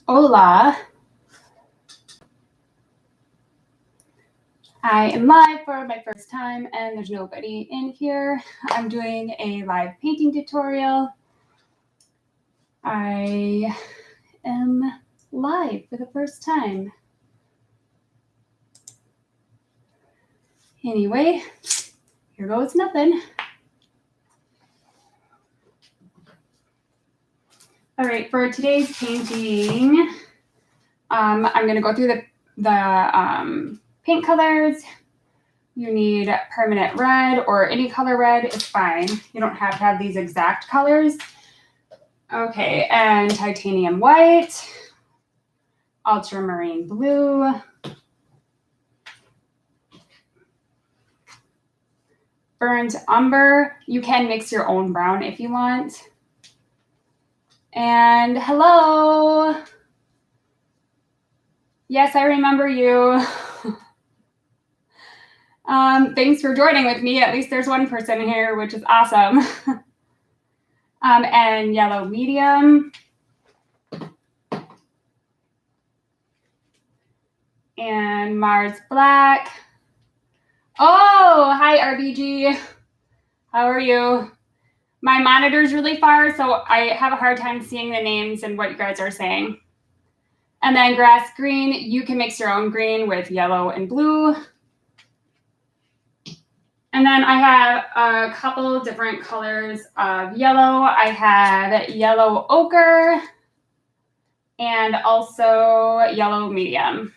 Hola. I am live for my first time and there's nobody in here. I'm doing a live painting tutorial. I am live for the first time. Anyway, here goes nothing. All right, for today's painting, I'm going to go through the paint colors. You need permanent red or any color red is fine. You don't have to have these exact colors. Okay, and titanium white, ultramarine blue, burnt umber. You can mix your own brown if you want. And hello. Yes, I remember you. Thanks for joining with me. At least there's one person here, which is awesome. And yellow medium. And Mars black. Oh, hi RBG. How are you? My monitor's really far, so I have a hard time seeing the names and what you guys are saying. And then grass green, you can mix your own green with yellow and blue. And then I have a couple different colors of yellow. I have yellow ochre and also yellow medium.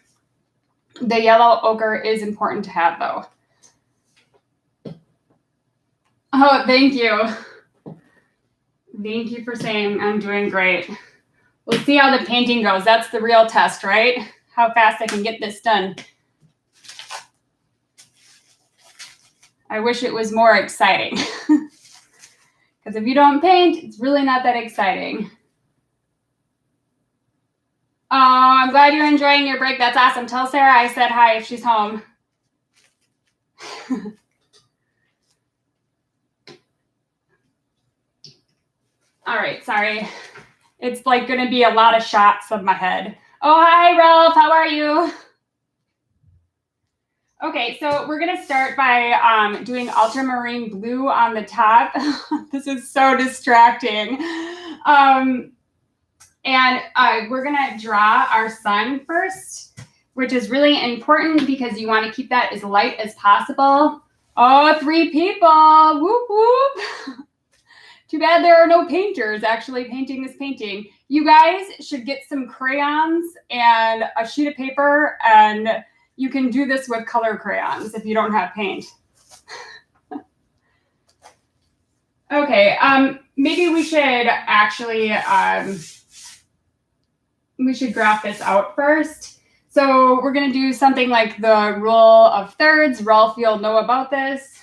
The yellow ochre is important to have though. Oh, thank you. Thank you for saying I'm doing great. We'll see how the painting goes. That's the real test, right? How fast I can get this done. I wish it was more exciting. Because if you don't paint, it's really not that exciting. Oh, I'm glad you're enjoying your break. That's awesome. Tell Sarah I said hi if she's home. All right, sorry. It's like going to be a lot of shots of my head. Oh, hi, Ralph. How are you? Okay, so we're going to start by doing ultramarine blue on the top. This is so distracting. And we're going to draw our sun first, which is really important because you want to keep that as light as possible. Oh, 3 people. Whoop, whoop. Too bad there are no painters actually painting this painting. You guys should get some crayons and a sheet of paper, and you can do this with color crayons if you don't have paint. Okay, maybe we should actually, we should graph this out first. So we're gonna do something like the rule of thirds. Ralph, you'll know about this.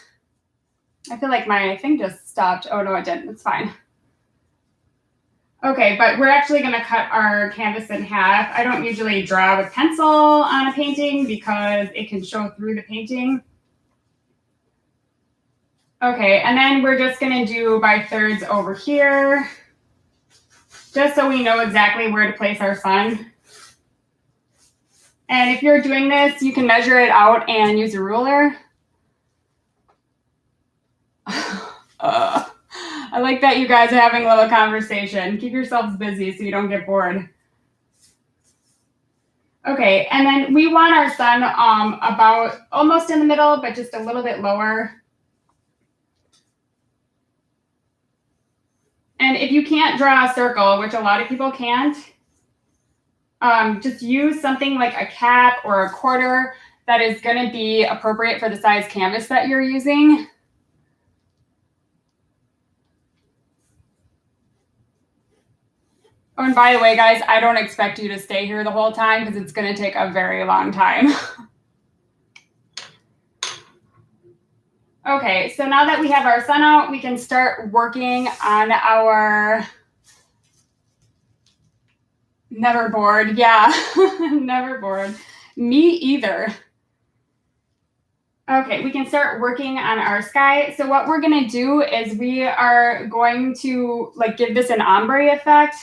I feel like my thing just stopped. Oh, no, it didn't. It's fine. Okay, but we're actually going to cut our canvas in half. I don't usually draw with pencil on a painting because it can show through the painting. Okay, and then we're just going to do by thirds over here, just so we know exactly where to place our sun. And if you're doing this, you can measure it out and use a ruler. I like that you guys are having a little conversation. Keep yourselves busy so you don't get bored. Okay, and then we want our sun about almost in the middle, but just a little bit lower. And if you can't draw a circle, which a lot of people can't, just use something like a cap or a quarter that is going to be appropriate for the size canvas that you're using. Oh, and by the way, guys, I don't expect you to stay here the whole time because it's going to take a very long time. Okay, so now that we have our sun out, we can start working on our... Never bored. Yeah, never bored. Me either. Okay, we can start working on our sky. So what we're going to do is we are going to like give this an ombre effect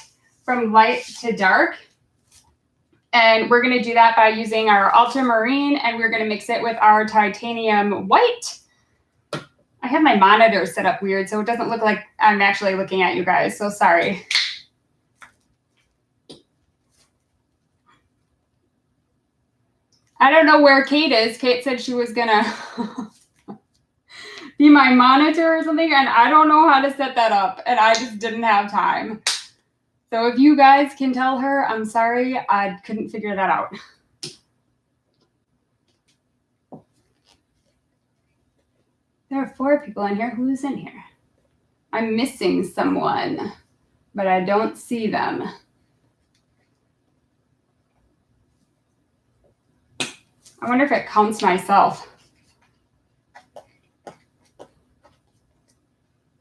from light to dark. And we're going to do that by using our ultramarine, and we're going to mix it with our titanium white. I have my monitor set up weird, so it doesn't look like I'm actually looking at you guys, so sorry. I don't know where Kate is. Kate said she was gonna be my monitor or something, and I don't know how to set that up, and I just didn't have time. So if you guys can tell her, I'm sorry, I couldn't figure that out. There are 4 people in here. Who's in here? I'm missing someone, but I don't see them. I wonder if it counts myself.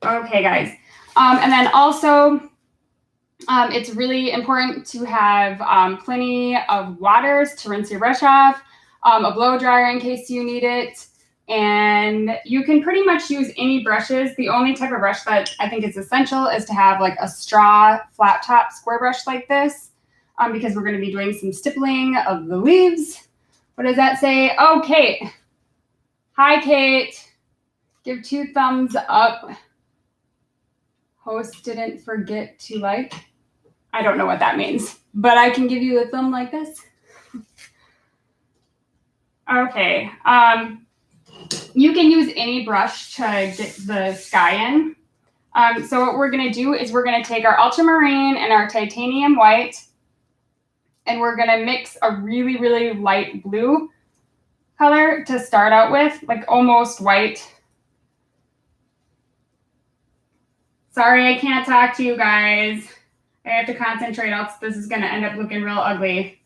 Okay, guys. And then also, it's really important to have plenty of waters to rinse your brush off, a blow dryer in case you need it, and you can pretty much use any brushes. The only type of brush that I think is essential is to have like a straw flat top square brush like this, because we're going to be doing some stippling of the leaves. What does that say? Oh, Kate. Hi, Kate. Give 2 thumbs up. Host didn't forget to like. I don't know what that means, but I can give you a thumb like this. Okay. You can use any brush to get the sky in. So what we're going to do is we're going to take our ultramarine and our titanium white, and we're going to mix a really, really light blue color to start out with, like almost white. Sorry, I can't talk to you guys. I have to concentrate, else this is going to end up looking real ugly.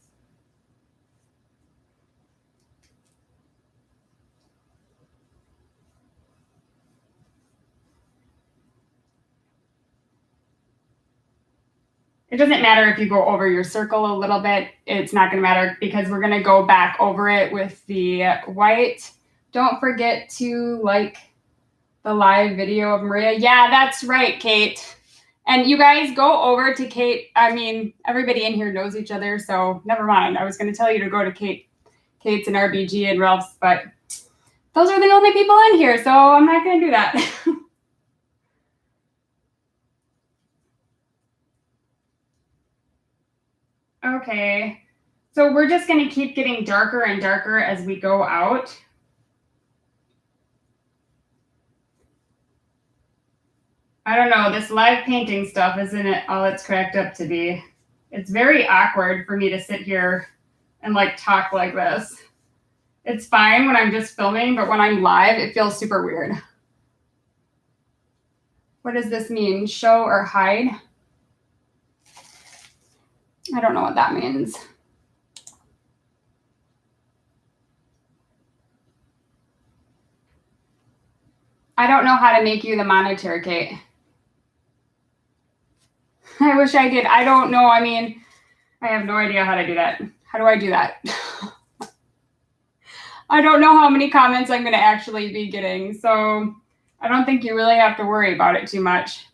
It doesn't matter if you go over your circle a little bit. It's not going to matter because we're going to go back over it with the white. Don't forget to like the live video of Maria. Yeah, that's right, Kate. And you guys go over to Kate. I mean, everybody in here knows each other, so never mind. I was going to tell you to go to Kate's and RBG and Ralph's, but those are the only people in here, so I'm not going to do that. Okay, so we're just going to keep getting darker and darker as we go out. I don't know, this live painting stuff isn't it all it's cracked up to be. It's very awkward for me to sit here and like talk like this. It's fine when I'm just filming, but when I'm live, it feels super weird. What does this mean? Show or hide? I don't know what that means. I don't know how to make you the monitor, Kate. I wish I did. I don't know. I mean, I have no idea how to do that. How do I do that? I don't know how many comments I'm going to actually be getting, so I don't think you really have to worry about it too much.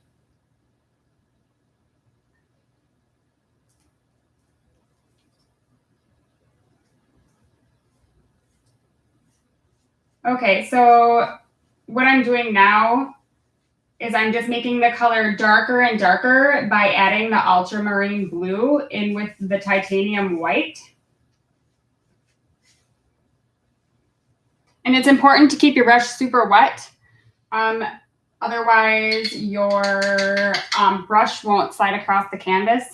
Okay, so what I'm doing now is I'm just making the color darker and darker by adding the ultramarine blue in with the titanium white. And it's important to keep your brush super wet. Otherwise, your brush won't slide across the canvas.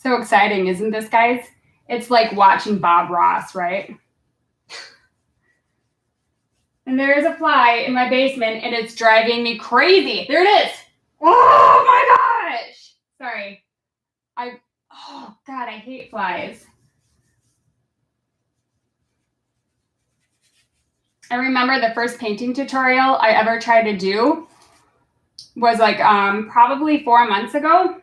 So exciting, isn't this, guys? It's like watching Bob Ross, right? And there is a fly in my basement, and it's driving me crazy. There it is. Oh my gosh. Sorry. Oh God, I hate flies. I remember the first painting tutorial I ever tried to do was like probably 4 months ago.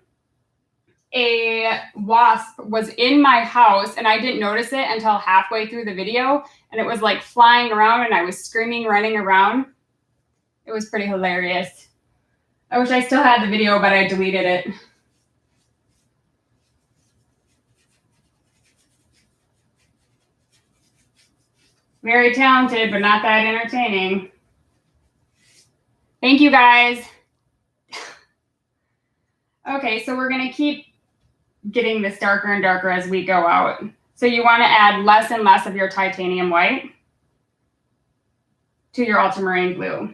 A wasp was in my house and I didn't notice it until halfway through the video, and it was like flying around and I was screaming, running around. It was pretty hilarious. I wish I still had the video, but I deleted it. Very talented, but not that entertaining. Thank you, guys. Okay, so we're going to keep getting this darker and darker as we go out. So you want to add less and less of your titanium white to your ultramarine blue.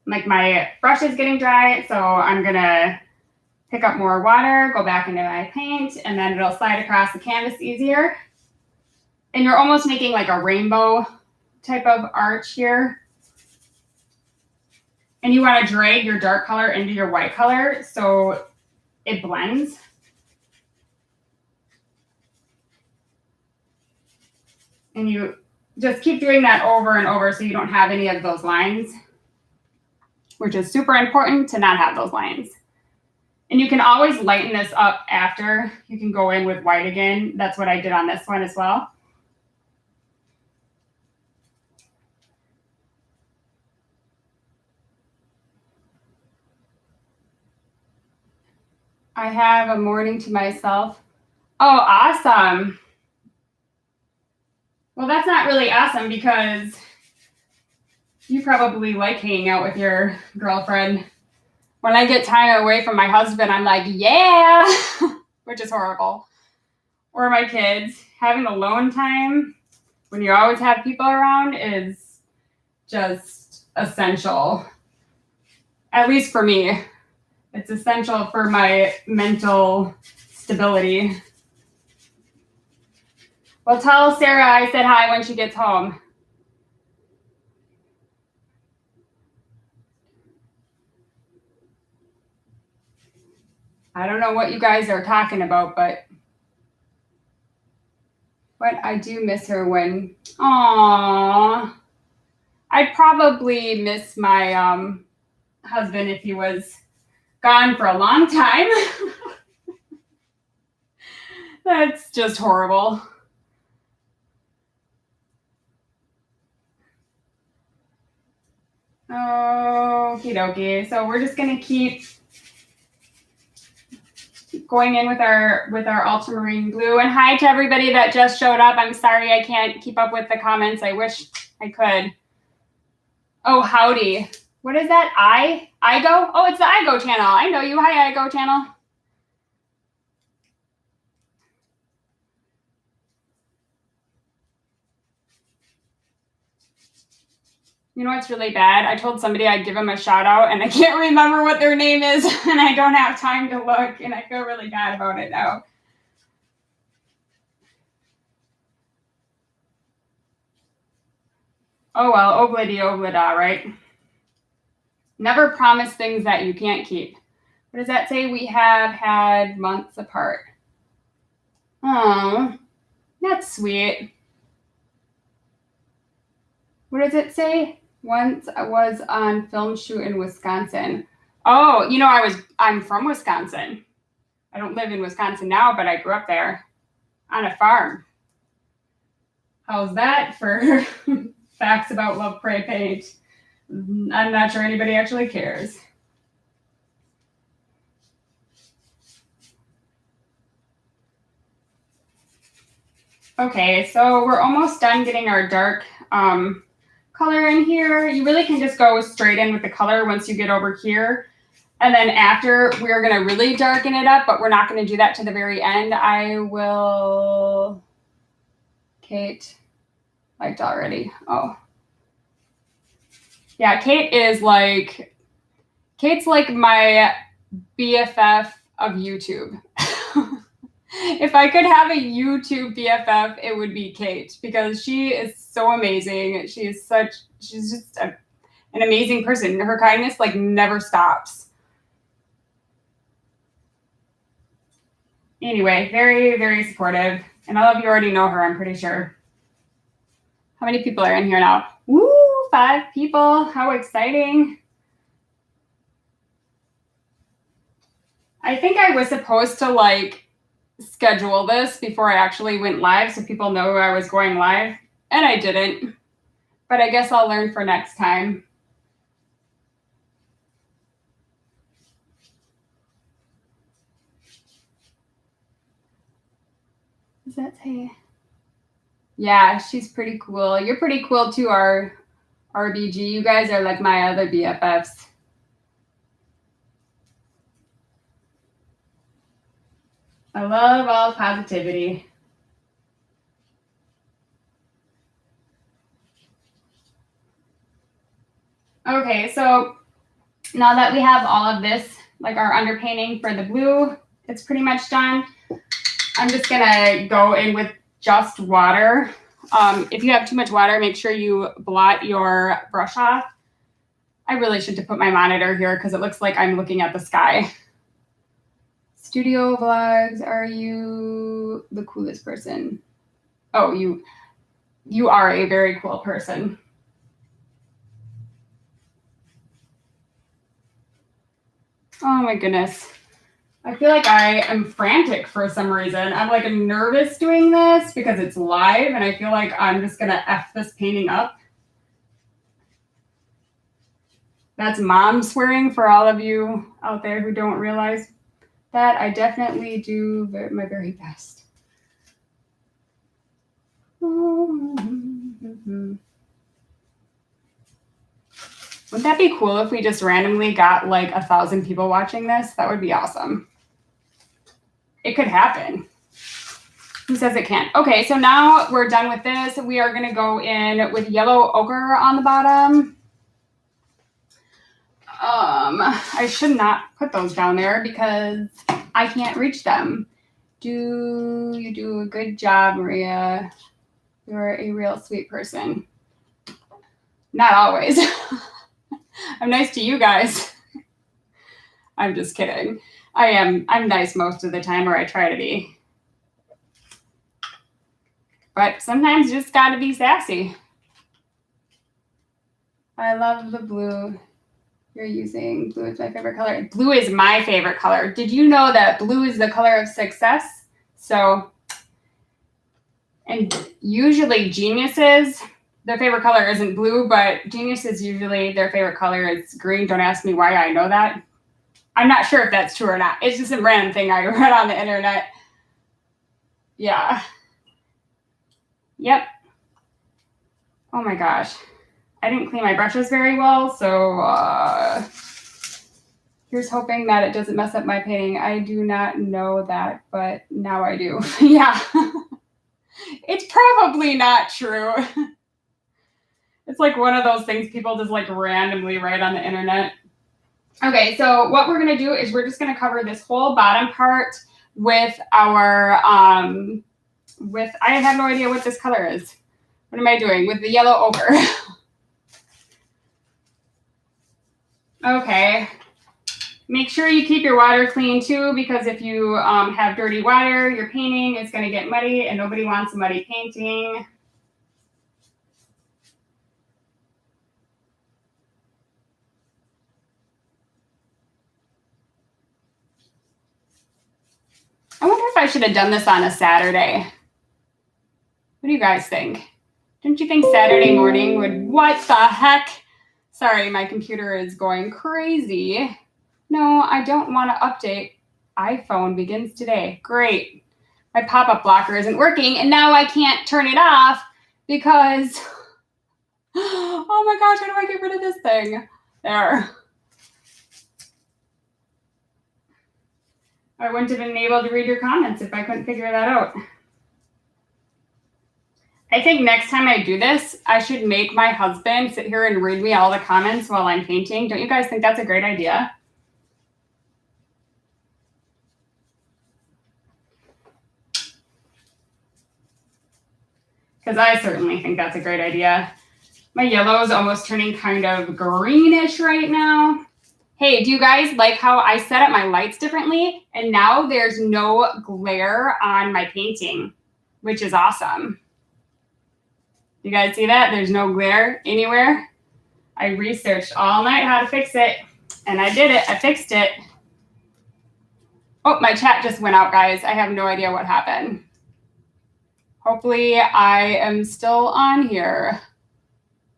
Like my brush is getting dry, so I'm going to pick up more water, go back into my paint, and then it'll slide across the canvas easier. And you're almost making like a rainbow type of arch here. And you want to drag your dark color into your white color so it blends. And you just keep doing that over and over so you don't have any of those lines, which is super important to not have those lines. And you can always lighten this up after. You can go in with white again. That's what I did on this one as well. I have a morning to myself. Oh, awesome. Well, that's not really awesome because you probably like hanging out with your girlfriend. When I get time away from my husband, I'm like, yeah, which is horrible. Or my kids. Having alone time when you always have people around is just essential. At least for me. It's essential for my mental stability. Well, tell Sarah I said hi when she gets home. I don't know what you guys are talking about, but I do miss her when, aww. I'd probably miss my husband if he was gone for a long time. That's just horrible. Okie dokie. So we're just gonna keep going in with our ultramarine blue. And hi to everybody that just showed up. I'm sorry I can't keep up with the comments. I wish I could. Oh, howdy. What is that? IGO? Oh, it's the IGO channel. I know you. Hi, IGO channel. You know what's really bad? I told somebody I'd give them a shout out and I can't remember what their name is and I don't have time to look and I feel really bad about it now. Oh well, oblidi oblida, right? Never promise things that you can't keep. What does that say? We have had months apart. Oh, that's sweet. What does it say? Once I was on film shoot in Wisconsin. Oh, you know, I'm from Wisconsin. I don't live in Wisconsin now, but I grew up there on a farm. How's that for facts about Love, Pray, Paint? I'm not sure anybody actually cares. Okay, so we're almost done getting our dark color in here. You really can just go straight in with the color once you get over here. And then after, we're going to really darken it up, but we're not going to do that to the very end. I will... Kate liked already. Oh. Yeah, Kate's like my BFF of YouTube. If I could have a YouTube BFF, it would be Kate because she is so amazing. She's just an amazing person. Her kindness like never stops. Anyway, very, very supportive. And all of you already know her, I'm pretty sure. How many people are in here now? Woo, 5 people. How exciting. I think I was supposed to like schedule this before I actually went live so people know I was going live, and I didn't. but I guess I'll learn for next time. Does that say? Yeah, she's pretty cool. You're pretty cool too, our RBG. You guys are like my other BFFs. I love all positivity. Okay, so now that we have all of this, like our underpainting for the blue, it's pretty much done. I'm just gonna go in with just water. If you have too much water, make sure you blot your brush off. I really should have put my monitor here because it looks like I'm looking at the sky. Studio vlogs, are you the coolest person? Oh, you are a very cool person. Oh my goodness. I feel like I am frantic for some reason. I'm like nervous doing this because it's live and I feel like I'm just gonna F this painting up. That's mom swearing for all of you out there who don't realize that. I definitely do my very best. Wouldn't that be cool if we just randomly got like 1,000 people watching this? That would be awesome. It could happen. Who says it can't? Okay, so now we're done with this. We are going to go in with yellow ochre on the bottom. I should not put those down there because I can't reach them. You do a good job, Maria. You're a real sweet person. Not always. I'm nice to you guys. I'm just kidding. I'm nice most of the time, or I try to be. But sometimes you just gotta be sassy. I love the blue you're using. Blue is my favorite color. Blue is my favorite color. Did you know that blue is the color of success? So, and usually geniuses, their favorite color isn't blue, but geniuses usually their favorite color is green. Don't ask me why I know that. I'm not sure if that's true or not. It's just a random thing I read on the internet. Yeah. Yep. Oh my gosh. I didn't clean my brushes very well, so here's hoping that it doesn't mess up my painting. I do not know that, but now I do. Yeah. It's probably not true. It's like one of those things people just like randomly write on the internet. Okay, so what we're gonna do is we're just gonna cover this whole bottom part with our, I have no idea what this color is. What am I doing? With the yellow ochre. Okay. Make sure you keep your water clean too, because if you have dirty water, your painting is gonna get muddy and nobody wants a muddy painting. I wonder if I should have done this on a Saturday. What do you guys think? Don't you think Saturday morning would, what the heck? Sorry, my computer is going crazy. No, I don't want to update. iPhone begins today. Great. My pop-up blocker isn't working and now I can't turn it off because, oh my gosh, how do I get rid of this thing? There. I wouldn't have been able to read your comments if I couldn't figure that out. I think next time I do this, I should make my husband sit here and read me all the comments while I'm painting. Don't you guys think that's a great idea? Because I certainly think that's a great idea. My yellow is almost turning kind of greenish right now. Hey, do you guys like how I set up my lights differently? And now there's no glare on my painting, which is awesome. You guys see that? There's no glare anywhere. I researched all night how to fix it, and I did it. I fixed it. Oh, my chat just went out, guys. I have no idea what happened. Hopefully I am still on here.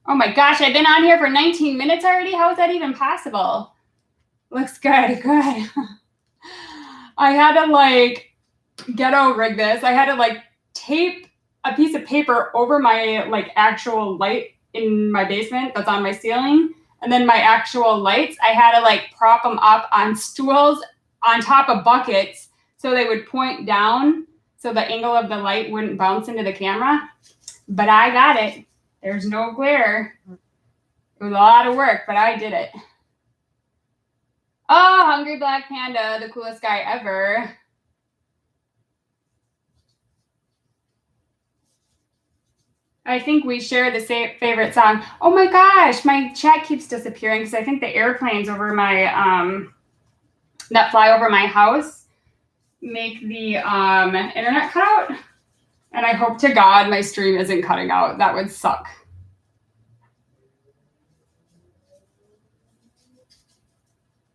Oh my gosh, I've been on here for 19 minutes already? How is that even possible? Looks good, good. I had to like ghetto rig this. I had to like tape a piece of paper over my like actual light in my basement that's on my ceiling. And then my actual lights, I had to like prop them up on stools on top of buckets so they would point down so the angle of the light wouldn't bounce into the camera. But I got it. There's no glare. It was a lot of work, but I did it. Oh, Hungry Black Panda, the coolest guy ever. I think we share the same favorite song. Oh my gosh, my chat keeps disappearing because I think the airplanes over my that fly over my house make the internet cut out. And I hope to God my stream isn't cutting out. That would suck.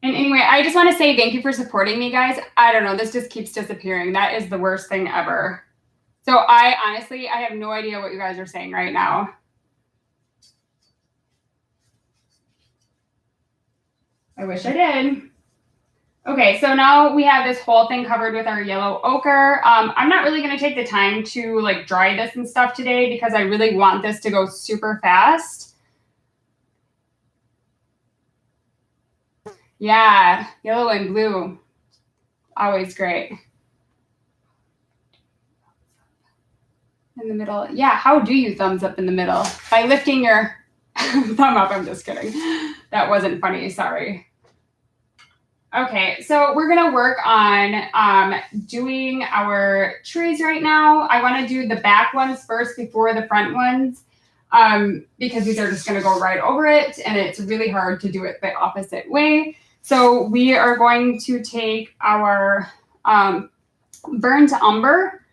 And anyway, I just want to say thank you for supporting me, guys. I don't know, this just keeps disappearing. That is the worst thing ever. So I honestly have no idea what you guys are saying right now. I wish I did. Okay, so now we have this whole thing covered with our yellow ochre. I'm not really going to take the time to like dry this and stuff today because I really want this to go super fast. Yeah, yellow and blue. Always great. In the middle. Yeah, how do you thumbs up in the middle? By lifting your thumb up. I'm just kidding. That wasn't funny. Sorry. Okay, so we're going to work on doing our trees right now. I want to do the back ones first before the front ones because these are just going to go right over it, and it's really hard to do it the opposite way. So we are going to take our burnt umber,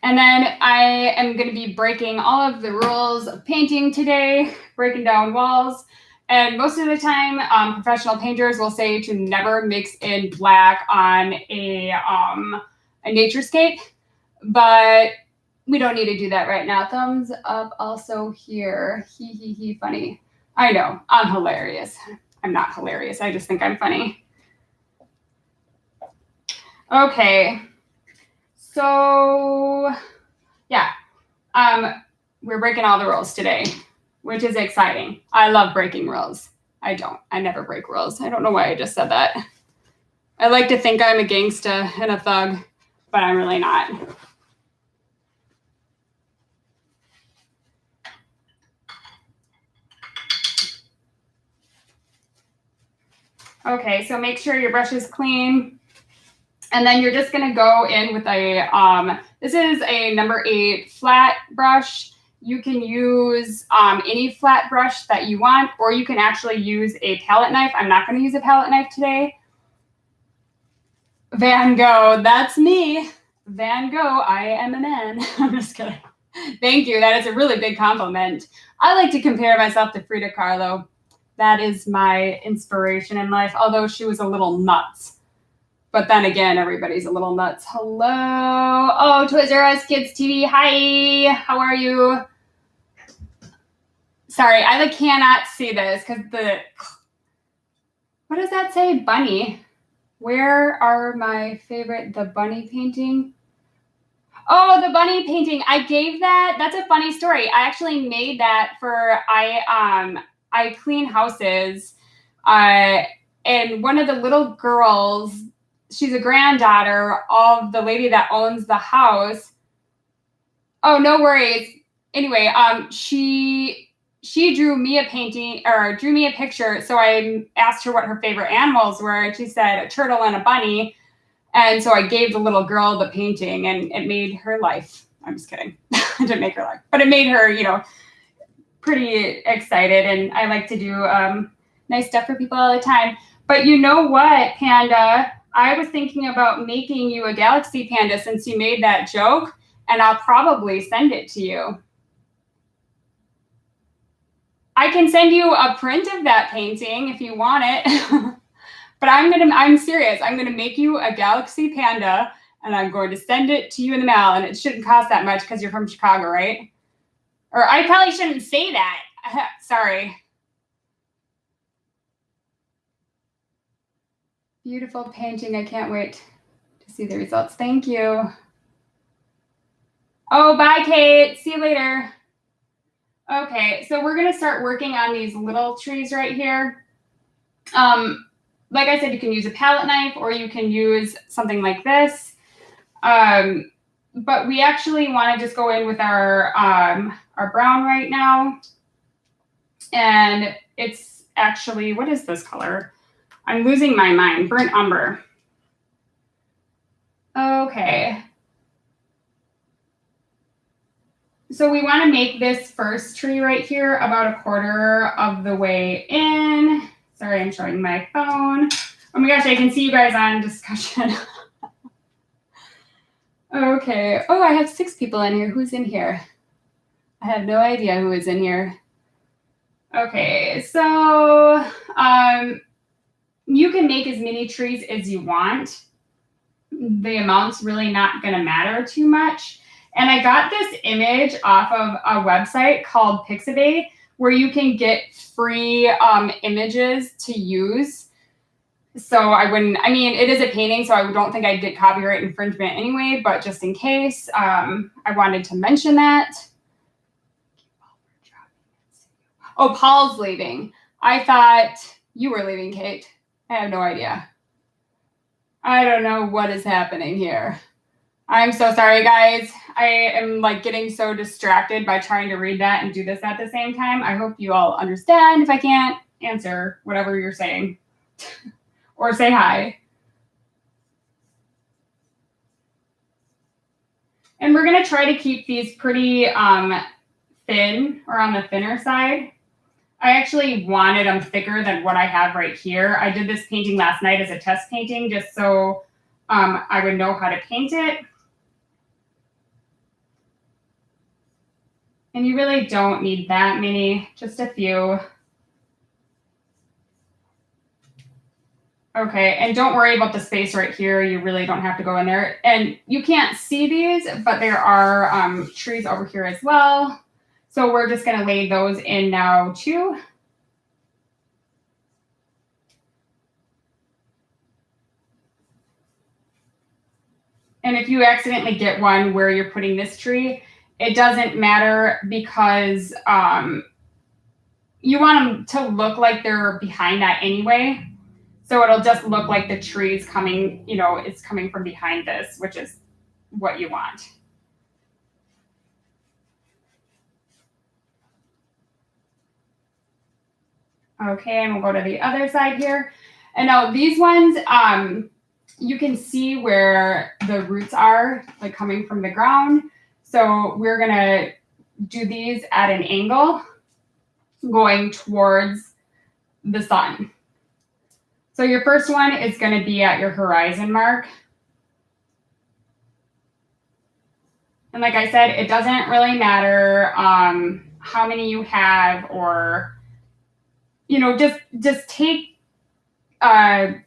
and then I am going to be breaking all of the rules of painting today, breaking down walls. And most of the time, professional painters will say to never mix in black on a naturescape, but we don't need to do that right now. Thumbs up also here. He, funny. I know, I'm hilarious. I'm not hilarious. I just think I'm funny. Okay. So, yeah, we're breaking all the rules today, which is exciting. I love breaking rules. I don't. I never break rules. I don't know why I just said that. I like to think I'm a gangsta and a thug, but I'm really not. Okay, so make sure your brush is clean. And then you're just gonna go in with a, this is a number 8 flat brush. You can use any flat brush that you want, or you can actually use a palette knife. I'm not gonna use a palette knife today. Van Gogh, that's me. Van Gogh, I am a man. I'm just kidding. Thank you, that is a really big compliment. I like to compare myself to Frida Kahlo. That is my inspiration in life, although she was a little nuts. But then again, everybody's a little nuts. Hello. Oh, Toys R Us Kids TV. Hi. How are you? Sorry, I like cannot see this because what does that say? Bunny. Where are my favorite, the bunny painting? Oh, the bunny painting. I gave that. That's a funny story. I actually made that for, I clean houses. And one of the little girls, she's a granddaughter of the lady that owns the house. Oh, no worries. Anyway, she drew me a painting or drew me a picture. So I asked her what her favorite animals were, and she said a turtle and a bunny. And so I gave the little girl the painting, and it made her life. I'm just kidding. It didn't make her life, but it made her, you know, pretty excited. And I like to do nice stuff for people all the time. But you know what, Panda? I was thinking about making you a galaxy panda since you made that joke, and I'll probably send it to you. I can send you a print of that painting if you want it. But I'm serious. I'm gonna make you a galaxy panda, and I'm going to send it to you in the mail, and it shouldn't cost that much because you're from Chicago, right? Or I probably shouldn't say that. Sorry. Beautiful painting. I can't wait to see the results. Thank you. Oh, bye, Kate. See you later. Okay, so we're going to start working on these little trees right here. Like I said, you can use a palette knife or you can use something like this. But we actually want to just go in with our brown right now. And it's actually, what is this color? I'm losing my mind. Burnt umber. Okay. So we want to make this first tree right here about a quarter of the way in. Sorry, I'm showing my phone. Oh my gosh, I can see you guys on discussion. Okay. Oh, I have 6 people in here. Who's in here? I have no idea who is in here. Okay, so you can make as many trees as you want. The amount's really not going to matter too much. And I got this image off of a website called Pixabay where you can get free images to use. So I mean, it is a painting, so I don't think I'd get copyright infringement anyway, but just in case, I wanted to mention that. Oh, Paul's leaving. I thought you were leaving, Kate. I have no idea. I don't know what is happening here. I'm so sorry, guys. I am like getting so distracted by trying to read that and do this at the same time. I hope you all understand if I can't answer whatever you're saying or say hi. And we're going to try to keep these pretty thin or on the thinner side. I actually wanted them thicker than what I have right here. I did this painting last night as a test painting just so I would know how to paint it. And you really don't need that many, just a few. Okay, and don't worry about the space right here. You really don't have to go in there. And you can't see these, but there are trees over here as well. So we're just gonna lay those in now too. And if you accidentally get one where you're putting this tree, it doesn't matter because you want them to look like they're behind that anyway. So it'll just look like the tree's coming, you know, it's coming from behind this, which is what you want. Okay, and we'll go to the other side here. And now these ones, you can see where the roots are, like coming from the ground. So we're gonna do these at an angle going towards the sun. So your first one is gonna be at your horizon mark. And like I said, it doesn't really matter how many you have or, you know, just take our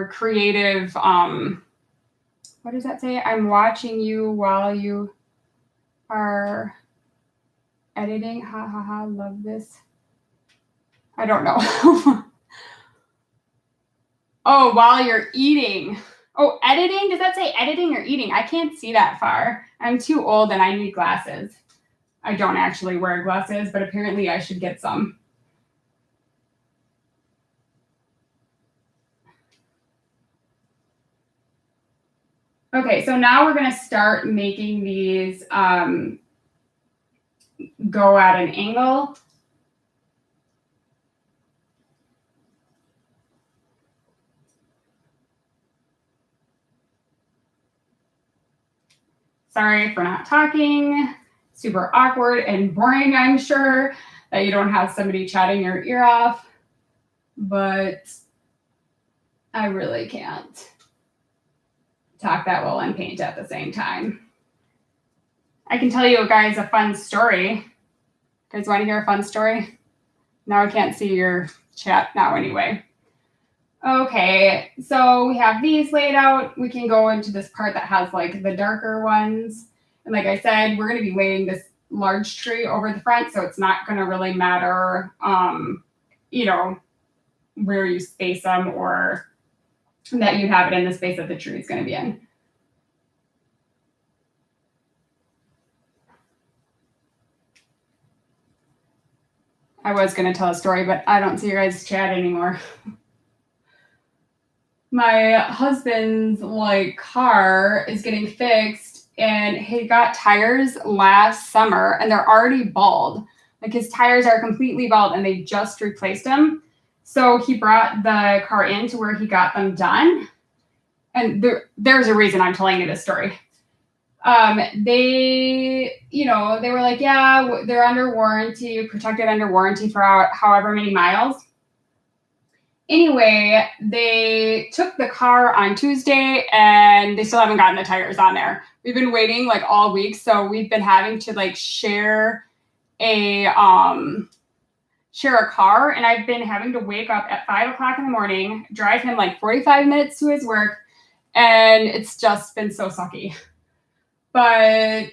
creative, what does that say? I'm watching you while you are editing. Ha ha ha, love this. I don't know. Oh, while you're eating. Oh, editing? Does that say editing or eating? I can't see that far. I'm too old and I need glasses. I don't actually wear glasses, but apparently I should get some. Okay, so now we're going to start making these go at an angle. Sorry for not talking. Super awkward and boring, I'm sure, that you don't have somebody chatting your ear off. But I really can't talk that well and paint at the same time. I can tell you guys a fun story. You guys want to hear a fun story? Now I can't see your chat now anyway. Okay, so we have these laid out. We can go into this part that has like the darker ones. And like I said, we're going to be laying this large tree over the front, so it's not going to really matter, you know, where you space them or that you have it in the space that the tree is going to be in. I was going to tell a story, but I don't see your guys' chat anymore. My husband's like car is getting fixed, and he got tires last summer and they're already bald. Like his tires are completely bald and they just replaced them. So he brought the car in to where he got them done. And there's a reason I'm telling you this story. They were like, yeah, they're under warranty, protected under warranty for however many miles. Anyway, they took the car on Tuesday and they still haven't gotten the tires on there. We've been waiting like all week. So we've been having to like share a car, and I've been having to wake up at 5 o'clock in the morning, drive him like 45 minutes to his work. And it's just been so sucky. But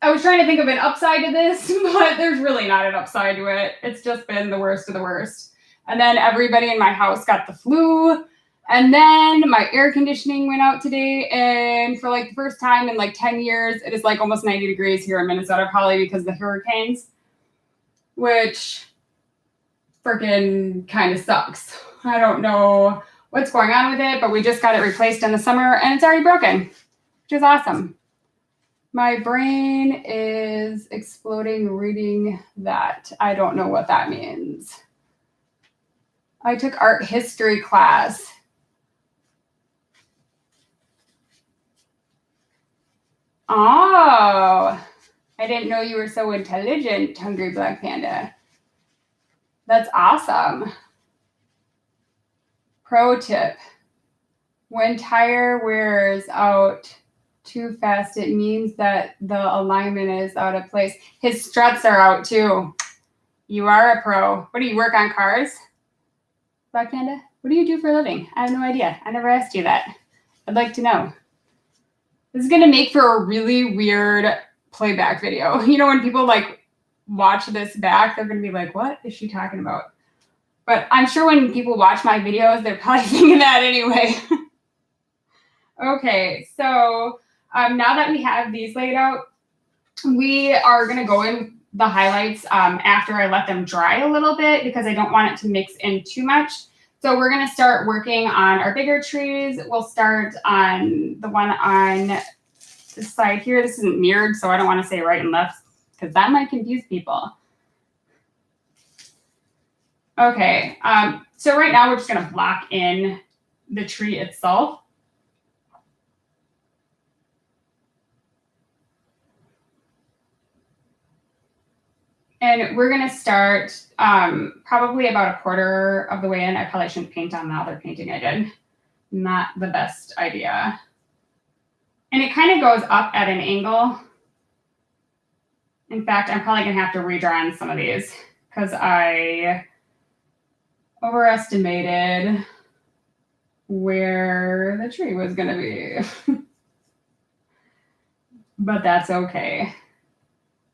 I was trying to think of an upside to this, but there's really not an upside to it. It's just been the worst of the worst. And then everybody in my house got the flu. And then my air conditioning went out today. And for like the first time in like 10 years, it is like almost 90 degrees here in Minnesota, probably because of the hurricanes, which freaking kind of sucks. I don't know what's going on with it, but we just got it replaced in the summer and it's already broken, which is awesome. My brain is exploding reading that. I don't know what that means. I took art history class. Oh, I didn't know you were so intelligent, Hungry Black Panda. That's awesome. Pro tip. When tire wears out too fast, it means that the alignment is out of place. His struts are out too. You are a pro. What do you work on cars? Black Panda? What do you do for a living? I have no idea. I never asked you that. I'd like to know. This is going to make for a really weird playback video. You know, when people like watch this back, they're going to be like, what is she talking about? But I'm sure when people watch my videos, they're probably thinking that anyway. Okay, so now that we have these laid out, we are going to go in the highlights after I let them dry a little bit because I don't want it to mix in too much. So we're going to start working on our bigger trees. We'll start on the one on this side here. This isn't mirrored, so I don't want to say right and left because that might confuse people. Okay, so right now we're just going to block in the tree itself. And we're going to start probably about a quarter of the way in. I probably shouldn't paint on the other painting I did. Not the best idea. And it kind of goes up at an angle. In fact, I'm probably going to have to redraw on some of these because I overestimated where the tree was going to be. But that's okay.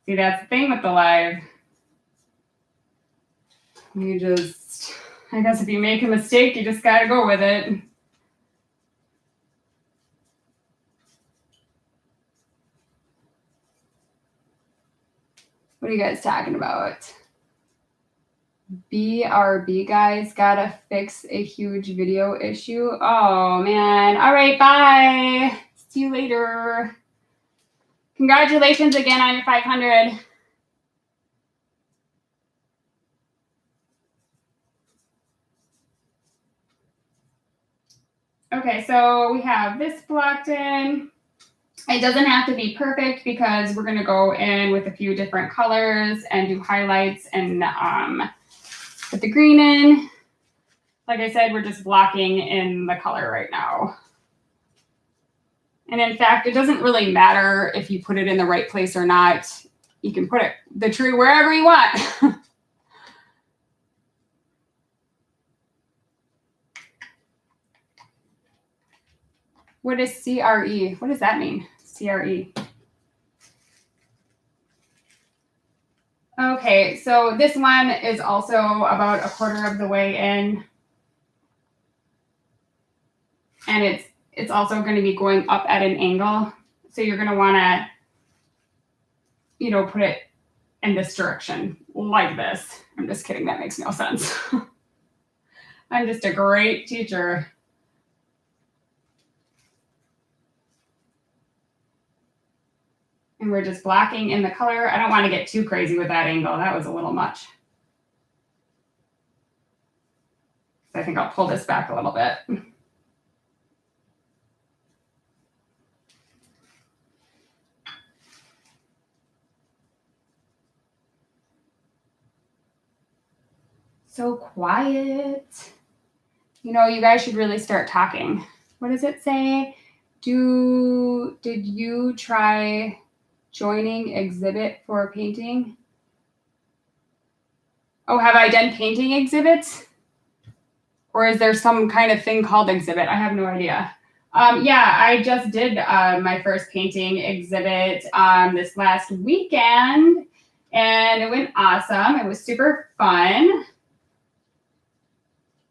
See, that's the thing with the live. You just, I guess if you make a mistake, you just got to go with it. What are you guys talking about? BRB guys gotta fix a huge video issue. Oh man. All right, bye. See you later. Congratulations again on your 500. Okay, so we have this blocked in. It doesn't have to be perfect because we're going to go in with a few different colors and do highlights and put the green in. Like I said, we're just blocking in the color right now. And in fact, it doesn't really matter if you put it in the right place or not. You can put the tree wherever you want. What is CRE? What does that mean? CRE. Okay, so this one is also about 1/4 of the way in. And it's also going to be going up at an angle. So you're going to want to, you know, put it in this direction like this. I'm just kidding. That makes no sense. I'm just a great teacher. And we're just blocking in the color. I don't want to get too crazy with that angle. That was a little much. So I think I'll pull this back a little bit. So quiet. You know, you guys should really start talking. What does it say? Did you try joining exhibit for painting? Oh, have I done painting exhibits? Or is there some kind of thing called exhibit? I have no idea. Yeah, I just did my first painting exhibit this last weekend, and it went awesome. It was super fun.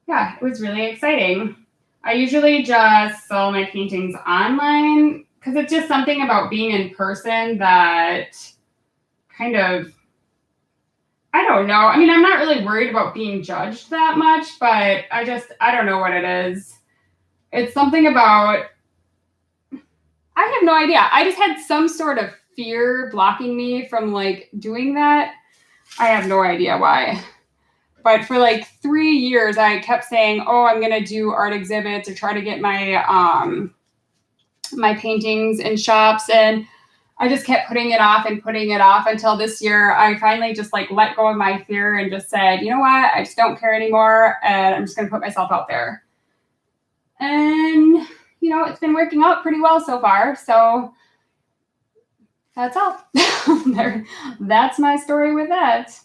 Yeah, it was really exciting. I usually just sell my paintings online because it's just something about being in person that kind of, I don't know. I mean, I'm not really worried about being judged that much, but I don't know what it is. It's something about, I have no idea. I just had some sort of fear blocking me from like doing that. I have no idea why. But for like 3 years, I kept saying, oh, I'm going to do art exhibits or try to get my my paintings in shops. And I just kept putting it off until this year. I finally just like let go of my fear and just said, you know what? I just don't care anymore. And I'm just going to put myself out there. And, you know, it's been working out pretty well so far. So that's all. That's my story with that.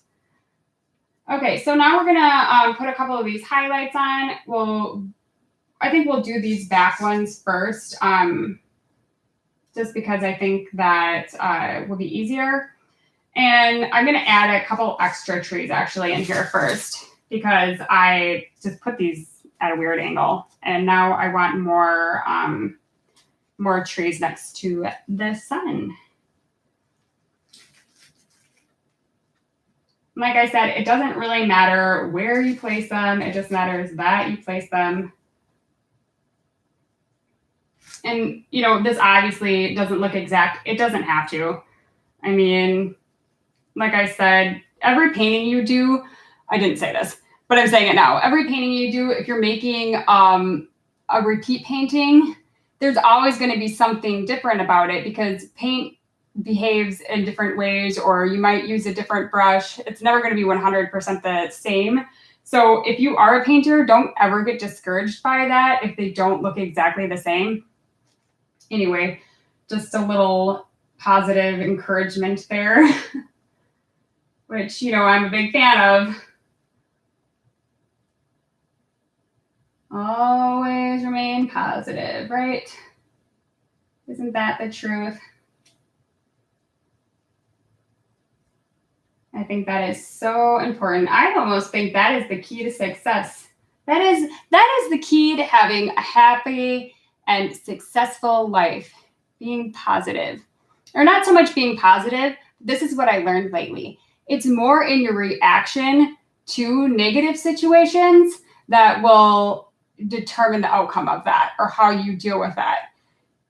Okay, so now we're gonna put a couple of these highlights on. I think we'll do these back ones first, just because I think that will be easier. And I'm gonna add a couple extra trees actually in here first because I just put these at a weird angle, and now I want more trees next to the sun. Like I said, it doesn't really matter where you place them. It just matters that you place them. And, you know, this obviously doesn't look exact. It doesn't have to. I mean, like I said, every painting you do, I didn't say this, but I'm saying it now. Every painting you do, if you're making a repeat painting, there's always going to be something different about it because paint behaves in different ways, or you might use a different brush. It's never going to be 100% the same. So if you are a painter, don't ever get discouraged by that if they don't look exactly the same. Anyway, just a little positive encouragement there, which, you know, I'm a big fan of. Always remain positive, right? Isn't that the truth? I think that is so important. I almost think that is the key to success. That is the key to having a happy and successful life, being positive. Or not so much being positive. This is what I learned lately. It's more in your reaction to negative situations that will determine the outcome of that or how you deal with that.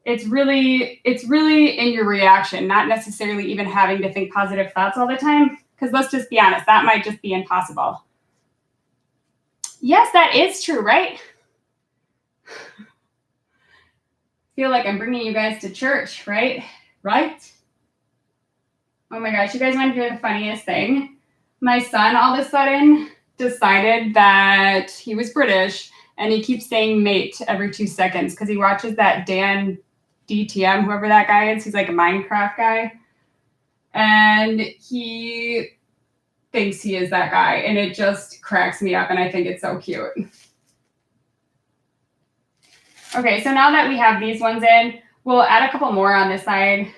It's really in your reaction, not necessarily even having to think positive thoughts all the time. Because let's just be honest, that might just be impossible. Yes, that is true, right? Feel like I'm bringing you guys to church, right? Right? Oh my gosh, you guys want to hear the funniest thing? My son all of a sudden decided that he was British and he keeps saying mate every 2 seconds because he watches that Dan DTM, whoever that guy is. He's like a Minecraft guy. And he thinks he is that guy, and it just cracks me up, and I think it's so cute. Okay, so now that we have these ones in, we'll add a couple more on this side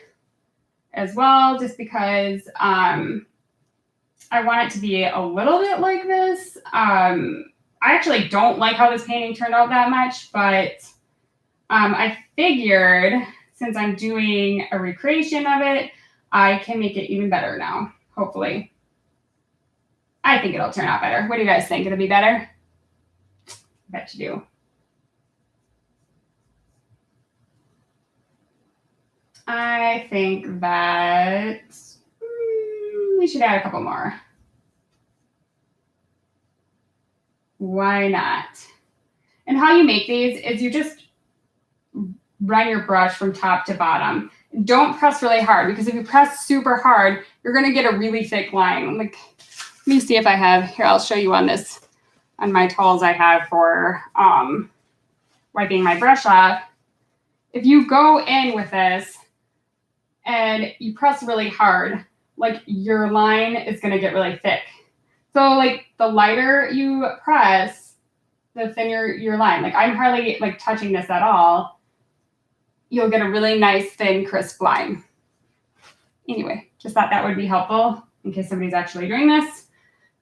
as well, just because I want it to be a little bit like this. I actually don't like how this painting turned out that much, but I figured since I'm doing a recreation of it, I can make it even better now, hopefully. I think it'll turn out better. What do you guys think? It'll be better? I bet you do. I think that we should add a couple more. Why not? And how you make these is you just run your brush from top to bottom. Don't press really hard, because if you press super hard, you're going to get a really thick line. Like, let me see if I have here. I'll show you on this, on my towels I have for wiping my brush off. If you go in with this and you press really hard, like, your line is going to get really thick. So like the lighter you press, the thinner your line. Like, I'm hardly like touching this at all. You'll get a really nice, thin, crisp line. Anyway, just thought that would be helpful in case somebody's actually doing this,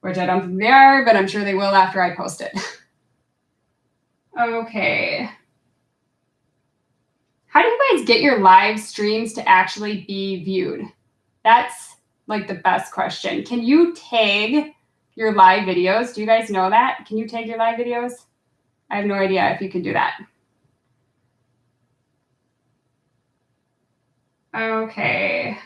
which I don't think they are, but I'm sure they will after I post it. Okay. How do you guys get your live streams to actually be viewed? That's like the best question. Can you tag your live videos? Do you guys know that? Can you tag your live videos? I have no idea if you can do that. Okay.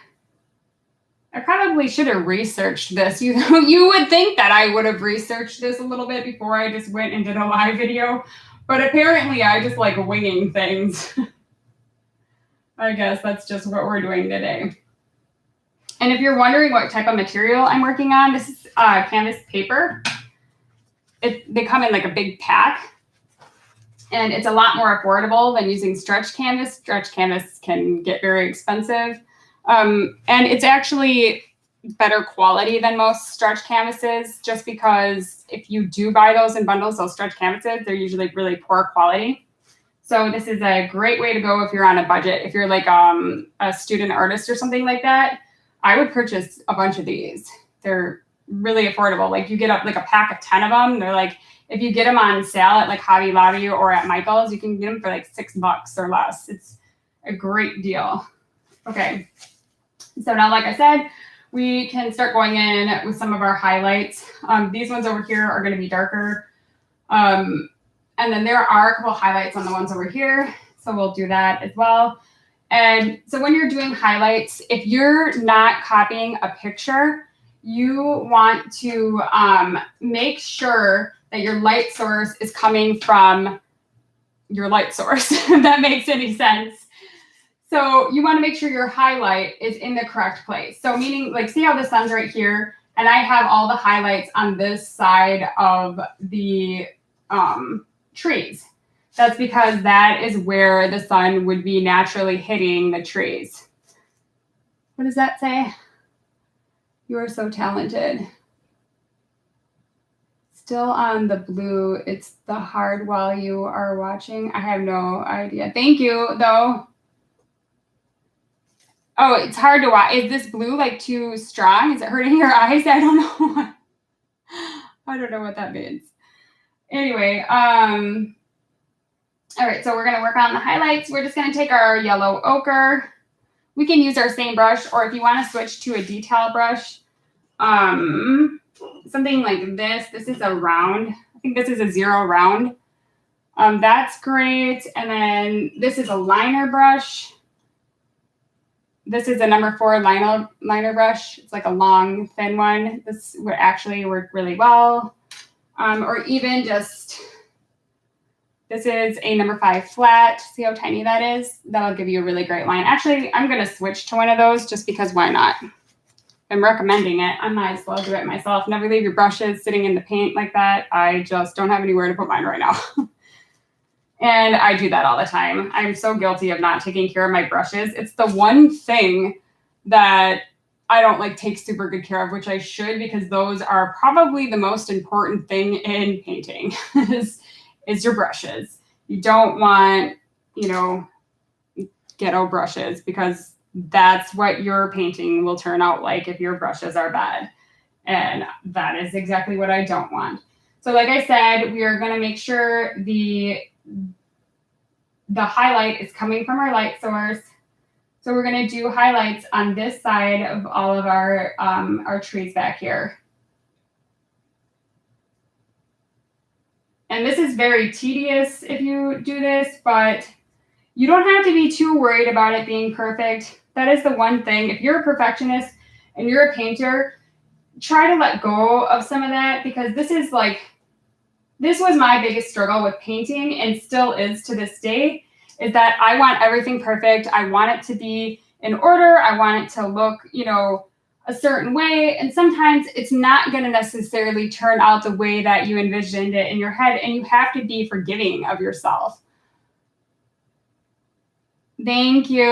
I probably should have researched this. You would think that I would have researched this a little bit before I just went and did a live video, but apparently I just like winging things. I guess that's just what we're doing today. And if you're wondering what type of material I'm working on, this is canvas paper. They come in like a big pack, and it's a lot more affordable than using stretch canvas. Stretch canvas can get very expensive. And it's actually better quality than most stretch canvases, just because if you do buy those in bundles, those stretch canvases, they're usually really poor quality. So this is a great way to go if you're on a budget. If you're like a student artist or something like that, I would purchase a bunch of these. They're really affordable. Like, you get up like a pack of 10 of them. They're like, if you get them on sale at like Hobby Lobby or at Michael's, you can get them for like $6 or less. It's a great deal. Okay. So now, like I said, we can start going in with some of our highlights. These ones over here are going to be darker. And then there are a couple highlights on the ones over here. So we'll do that as well. And so when you're doing highlights, if you're not copying a picture, you want to make sure that your light source is coming from your light source, if that makes any sense. So you want to make sure your highlight is in the correct place. So meaning, like, see how the sun's right here, and I have all the highlights on this side of the trees. That's because that is where the sun would be naturally hitting the trees. What does that say? You are so talented. Still on the blue. It's the hard while you are watching. I have no idea. Thank you, though. Oh, it's hard to watch. Is this blue like too strong? Is it hurting your eyes? I don't know. I don't know what that means. Anyway, all right, so we're going to work on the highlights. We're just going to take our yellow ochre. We can use our same brush, or if you want to switch to a detail brush, something like this. This is a round. I think this is a 0 round. That's great. And then this is a liner brush. This is a number 4 liner brush. It's like a long, thin one. This would actually work really well. Or even just, this is a number 5 flat. See how tiny that is? That'll give you a really great line. Actually, I'm going to switch to one of those just because why not? I'm recommending it. I might as well do it myself. Never leave your brushes sitting in the paint like that. I just don't have anywhere to put mine right now. And I do that all the time. I'm so guilty of not taking care of my brushes. It's the one thing that I don't like take super good care of, which I should, because those are probably the most important thing in painting is your brushes. You don't want, ghetto brushes, because that's what your painting will turn out like if your brushes are bad. And that is exactly what I don't want. So like I said, we are going to make sure the highlight is coming from our light source. So we're going to do highlights on this side of all of our trees back here. And this is very tedious if you do this, but you don't have to be too worried about it being perfect. That is the one thing. If you're a perfectionist and you're a painter, try to let go of some of that, because this was my biggest struggle with painting, and still is to this day, is that I want everything perfect. I want it to be in order. I want it to look, a certain way. And sometimes it's not going to necessarily turn out the way that you envisioned it in your head. And you have to be forgiving of yourself. Thank you.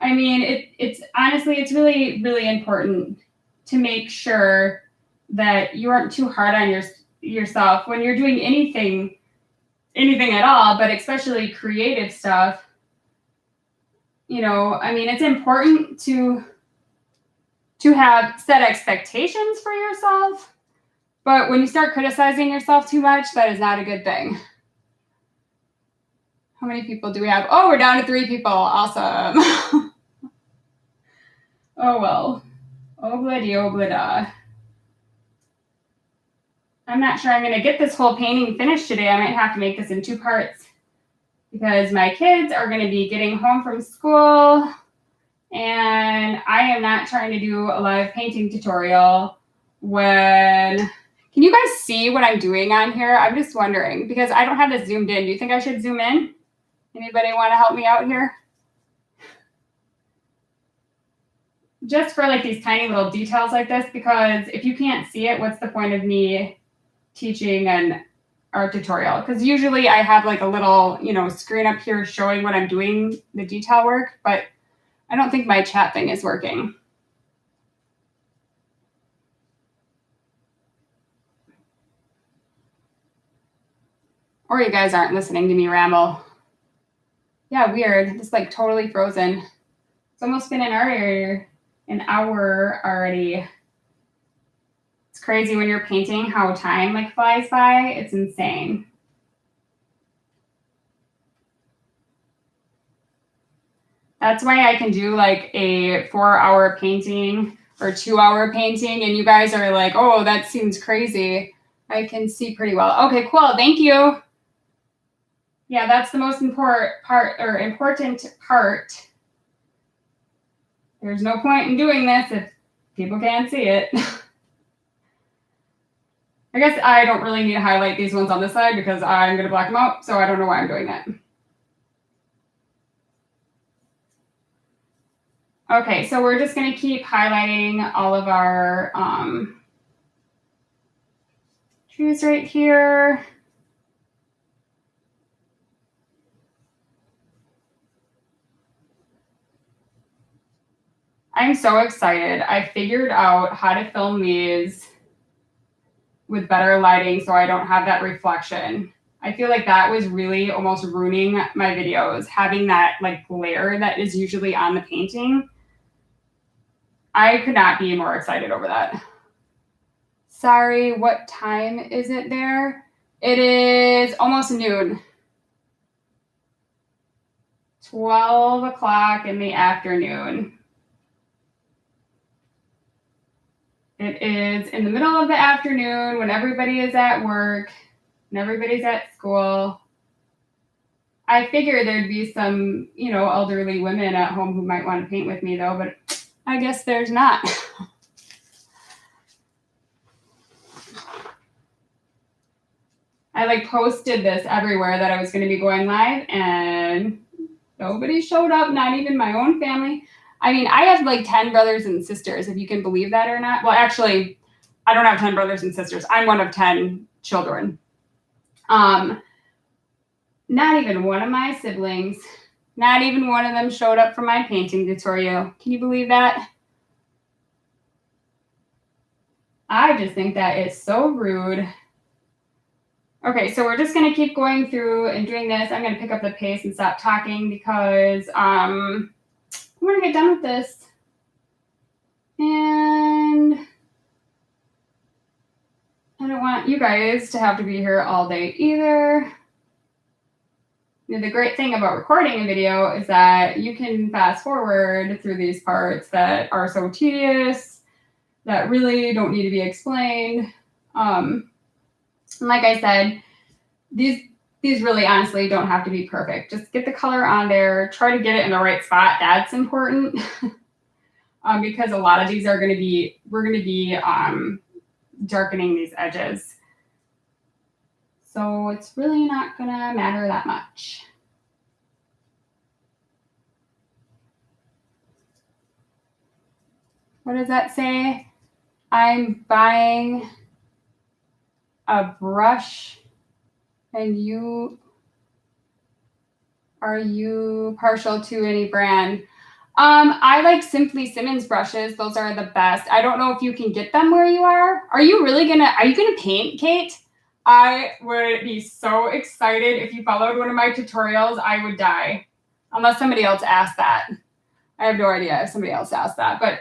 I mean, it's honestly, it's really, really important to make sure that you aren't too hard on yourself when you're doing anything at all, but especially creative stuff. I mean, it's important to have set expectations for yourself, but when you start criticizing yourself too much, that is not a good thing. How many people do we have? Oh, we're down to 3 people. Awesome. Oh, well. Obladi oblada. I'm not sure I'm going to get this whole painting finished today. I might have to make this in 2 parts because my kids are going to be getting home from school, and I am not trying to do a live painting tutorial when... Can you guys see what I'm doing on here? I'm just wondering, because I don't have this zoomed in. Do you think I should zoom in? Anybody want to help me out here? Just for like these tiny little details like this, because if you can't see it, what's the point of me teaching an art tutorial? Because usually I have like a little, screen up here showing what I'm doing, the detail work, but I don't think my chat thing is working. Or you guys aren't listening to me ramble. Yeah, weird. It's like totally frozen. It's almost been an hour already. It's crazy when you're painting how time like flies by. It's insane. That's why I can do like a 4-hour painting or 2-hour painting, and you guys are like, oh, that seems crazy. I can see pretty well. Okay, cool. Thank you. Yeah, that's the most important part. There's no point in doing this if people can't see it. I guess I don't really need to highlight these ones on this side because I'm going to black them out, so I don't know why I'm doing that. Okay, so we're just going to keep highlighting all of our trees right here. I'm so excited. I figured out how to film these with better lighting so I don't have that reflection. I feel like that was really almost ruining my videos, having that like glare that is usually on the painting. I could not be more excited over that. Sorry, what time is it there? It is almost noon. 12 o'clock in the afternoon. It is in the middle of the afternoon when everybody is at work and everybody's at school. I figure there'd be some, elderly women at home who might want to paint with me though, but I guess there's not. I like posted this everywhere that I was going to be going live, and nobody showed up, not even my own family. I mean, I have like 10 brothers and sisters, if you can believe that or not. Well, actually, I don't have 10 brothers and sisters. I'm one of 10 children. Not even one of my siblings, not even one of them showed up for my painting tutorial. Can you believe that? I just think that is so rude. Okay, so we're just going to keep going through and doing this. I'm going to pick up the pace and stop talking because I'm going to get done with this. And I don't want you guys to have to be here all day either. The great thing about recording a video is that you can fast forward through these parts that are so tedious, that really don't need to be explained. And like I said, these really honestly don't have to be perfect. Just get the color on there, try to get it in the right spot. That's important. Because a lot of these are we're going to be darkening these edges. So it's really not going to matter that much. What does that say? I'm buying a brush, and are you partial to any brand? I like Simply Simmons brushes. Those are the best. I don't know if you can get them where you are. Are you gonna paint, Kate? I would be so excited if you followed one of my tutorials. I would die. Unless somebody else asked that. I have no idea if somebody else asked that, but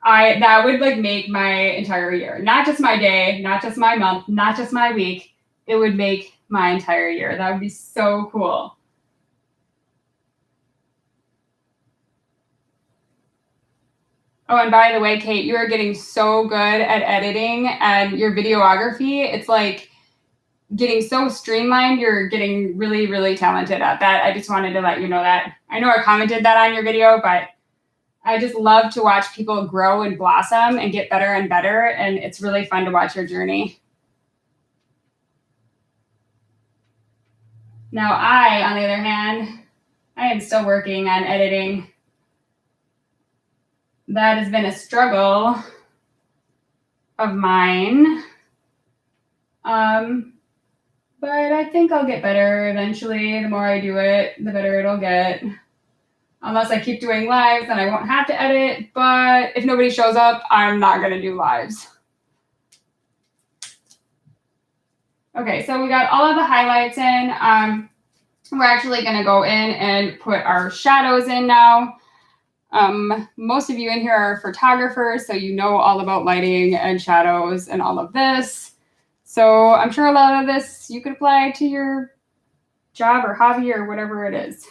that would like make my entire year. Not just my day, not just my month, not just my week. It would make my entire year. That would be so cool. Oh, and by the way, Kate, you are getting so good at editing and your videography. It's like getting so streamlined. You're getting really, really talented at that. I just wanted to let you know that. I know I commented that on your video, but I just love to watch people grow and blossom and get better and better. And it's really fun to watch your journey. Now I, on the other hand, I am still working on editing. That has been a struggle of mine. But I think I'll get better eventually. The more I do it, the better it'll get. Unless I keep doing lives, then I won't have to edit. But if nobody shows up, I'm not going to do lives. Okay, so we got all of the highlights in. We're actually going to go in and put our shadows in now. Most of you in here are photographers, so you know all about lighting and shadows and all of this. So I'm sure a lot of this you could apply to your job or hobby or whatever it is.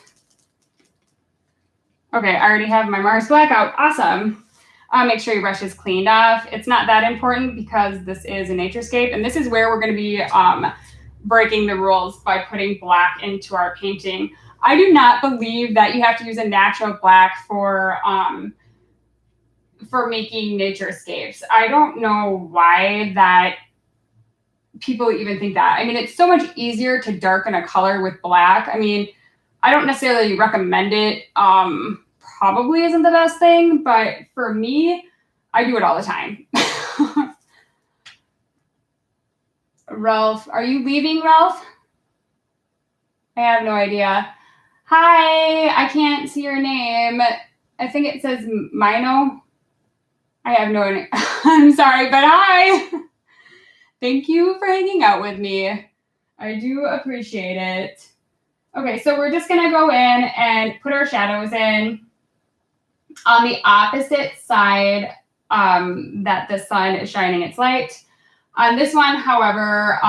Okay, I already have my Mars blackout. Awesome. Make sure your brush is cleaned off. It's not that important because this is a naturescape, and this is where we're going to be breaking the rules by putting black into our painting. I do not believe that you have to use a natural black for making naturescapes. I don't know why that people even think that. I mean, it's so much easier to darken a color with black. I mean, I don't necessarily recommend it. Probably isn't the best thing, but for me, I do it all the time. Ralph, are you leaving, Ralph? I have no idea. Hi, I can't see your name. I think it says Mino. I have no idea. I'm sorry, but hi. Thank you for hanging out with me. I do appreciate it. Okay, so we're just going to go in and put our shadows in on the opposite side that the sun is shining its light. On this one, however,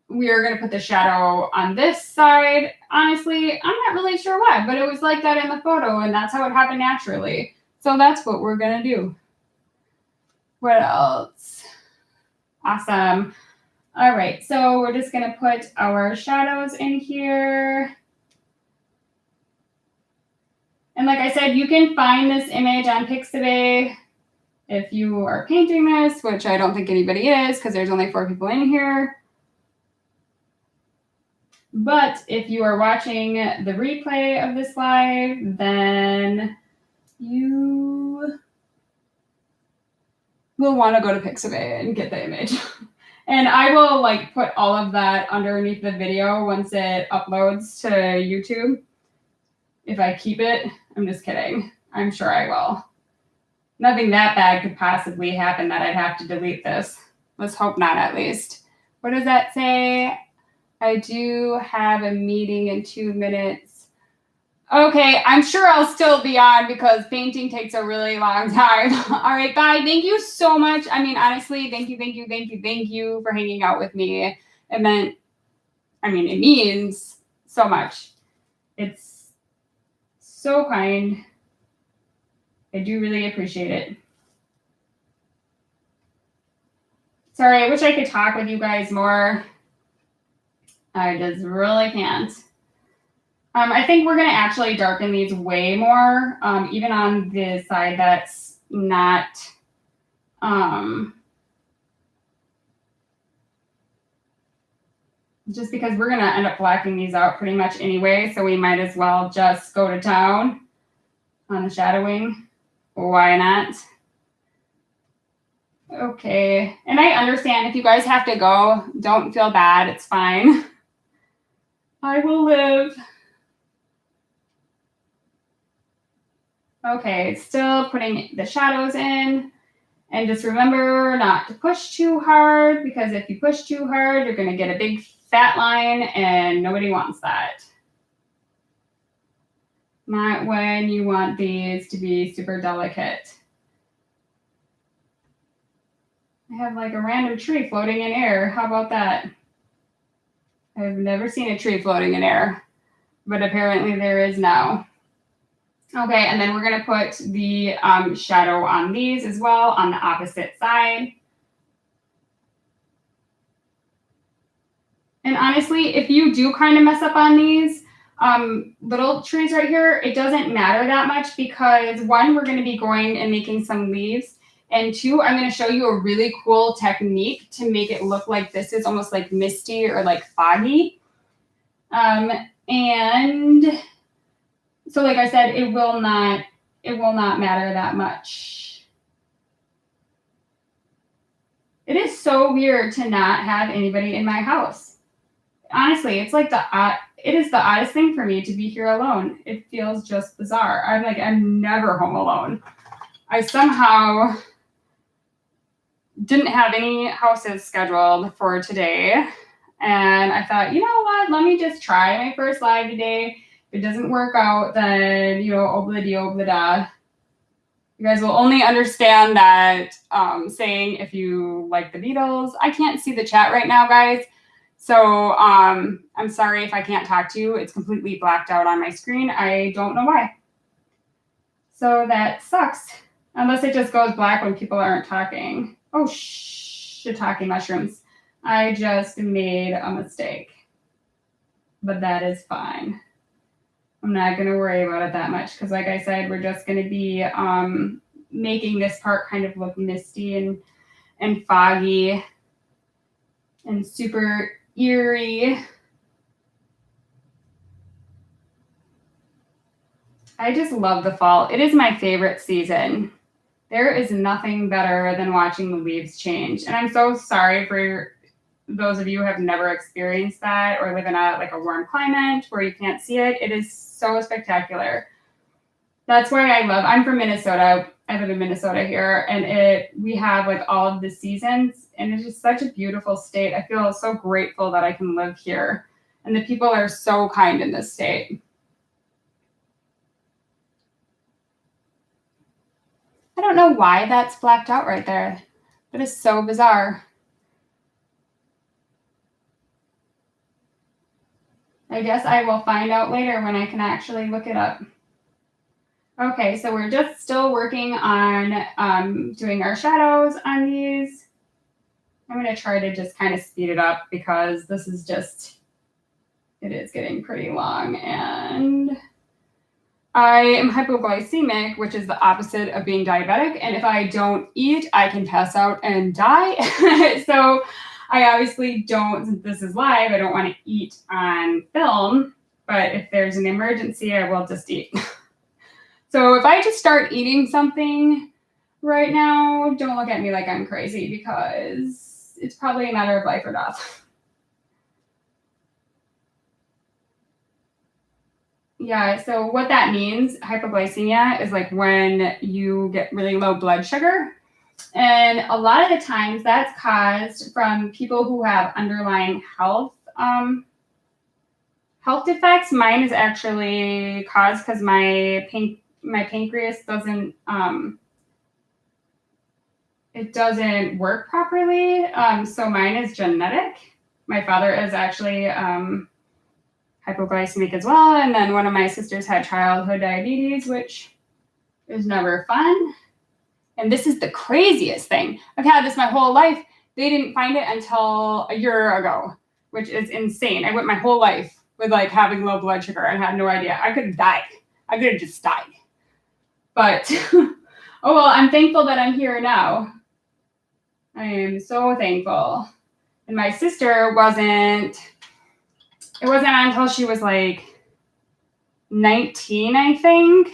we are going to put the shadow on this side. Honestly, I'm not really sure why, but it was like that in the photo, and that's how it happened naturally. So that's what we're going to do. What else? Awesome. All right, so we're just going to put our shadows in here. And like I said, you can find this image on Pixabay if you are painting this, which I don't think anybody is because there's only 4 people in here. But if you are watching the replay of this live, then you will want to go to Pixabay and get the image. And I will like put all of that underneath the video once it uploads to YouTube. If I keep it, I'm just kidding. I'm sure I will. Nothing that bad could possibly happen that I'd have to delete this. Let's hope not, at least. What does that say? I do have a meeting in 2 minutes. Okay, I'm sure I'll still be on because painting takes a really long time. All right, bye. Thank you so much. I mean, honestly, thank you for hanging out with me. It means so much. It's so kind. I do really appreciate it. Sorry, I wish I could talk with you guys more. I just really can't. I think we're going to actually darken these way more, even on the side that's not, just because we're going to end up blacking these out pretty much anyway, so we might as well just go to town on the shadowing. Why not? Okay, and I understand if you guys have to go, don't feel bad, it's fine. I will live. Okay, still putting the shadows in. And just remember not to push too hard, because if you push too hard, you're going to get a big fat line and nobody wants that. Not when you want these to be super delicate. I have like a random tree floating in air. How about that? I've never seen a tree floating in air, but apparently there is now. Okay, and then we're going to put the shadow on these as well on the opposite side. And honestly, if you do kind of mess up on these little trees right here, it doesn't matter that much because one, we're going to be going and making some leaves. And two, I'm going to show you a really cool technique to make it look like this is almost like misty or like foggy. And so like I said, it will not matter that much. It is so weird to not have anybody in my house. Honestly, it's like it is the oddest thing for me to be here alone. It feels just bizarre. I'm never home alone. I somehow didn't have any houses scheduled for today. And I thought, you know what? Let me just try my first live today. If it doesn't work out, then, obla-dee, obla-da. You guys will only understand that saying if you like the Beatles. I can't see the chat right now, guys. So I'm sorry if I can't talk to you. It's completely blacked out on my screen. I don't know why. So that sucks. Unless it just goes black when people aren't talking. Oh, shiitake mushrooms. I just made a mistake. But that is fine. I'm not going to worry about it that much because, like I said, we're just going to be making this part kind of look misty and foggy and super eerie. I just love the fall. It is my favorite season. There is nothing better than watching the leaves change. And I'm so sorry for those of you who have never experienced that or live in a warm climate where you can't see it. It is so spectacular. That's why I'm from Minnesota. I live in Minnesota here, and we have like all of the seasons, and it's just such a beautiful state. I feel so grateful that I can live here, and the people are so kind in this state. I don't know why that's blacked out right there. That is so bizarre. I guess I will find out later when I can actually look it up. Okay, so we're just still working on doing our shadows on these. I'm going to try to just kind of speed it up because this is it is getting pretty long. And I am hypoglycemic, which is the opposite of being diabetic. And if I don't eat, I can pass out and die. So I obviously don't, since this is live, I don't want to eat on film. But if there's an emergency, I will just eat. So if I just start eating something right now, don't look at me like I'm crazy because it's probably a matter of life or death. Yeah, so what that means, hypoglycemia, is like when you get really low blood sugar. And a lot of the times that's caused from people who have underlying health Health effects, mine is actually caused because my pancreas doesn't it doesn't work properly. So mine is genetic. My father is actually hypoglycemic as well. And then one of my sisters had childhood diabetes, which is never fun. And this is the craziest thing. I've had this my whole life. They didn't find it until a year ago, which is insane. I went my whole life with like having low blood sugar. I had no idea. I could have died. I could have just died. But, oh well, I'm thankful that I'm here now. I am so thankful. And my sister it wasn't until she was like 19, I think,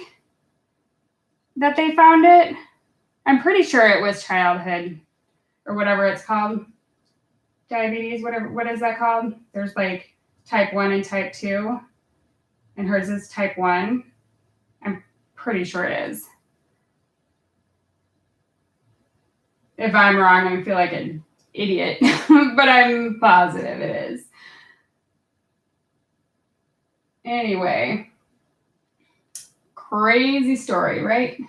that they found it. I'm pretty sure it was childhood or whatever it's called. Diabetes, what is that called? There's like type 1 and type 2. And hers is type 1. I'm pretty sure it is. If I'm wrong, I feel like an idiot, but I'm positive it is. Anyway, crazy story, right?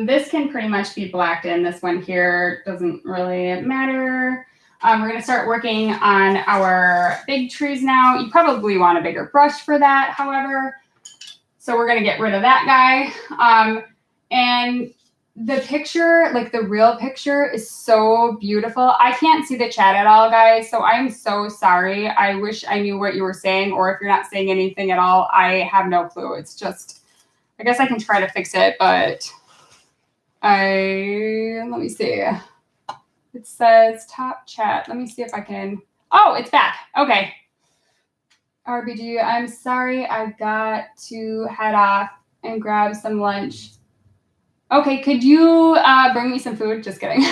This can pretty much be blacked in. This one here doesn't really matter. We're going to start working on our big trees now. You probably want a bigger brush for that, however. So we're going to get rid of that guy. And the picture, like the real picture, is so beautiful. I can't see the chat at all, guys, so I'm so sorry. I wish I knew what you were saying, or if you're not saying anything at all, I have no clue. It's just, I guess I can try to fix it, but let me see. It says top chat. Let me see if I can. Oh, it's back. Okay. RBG, I'm sorry. I got to head off and grab some lunch. Okay, could you bring me some food? Just kidding.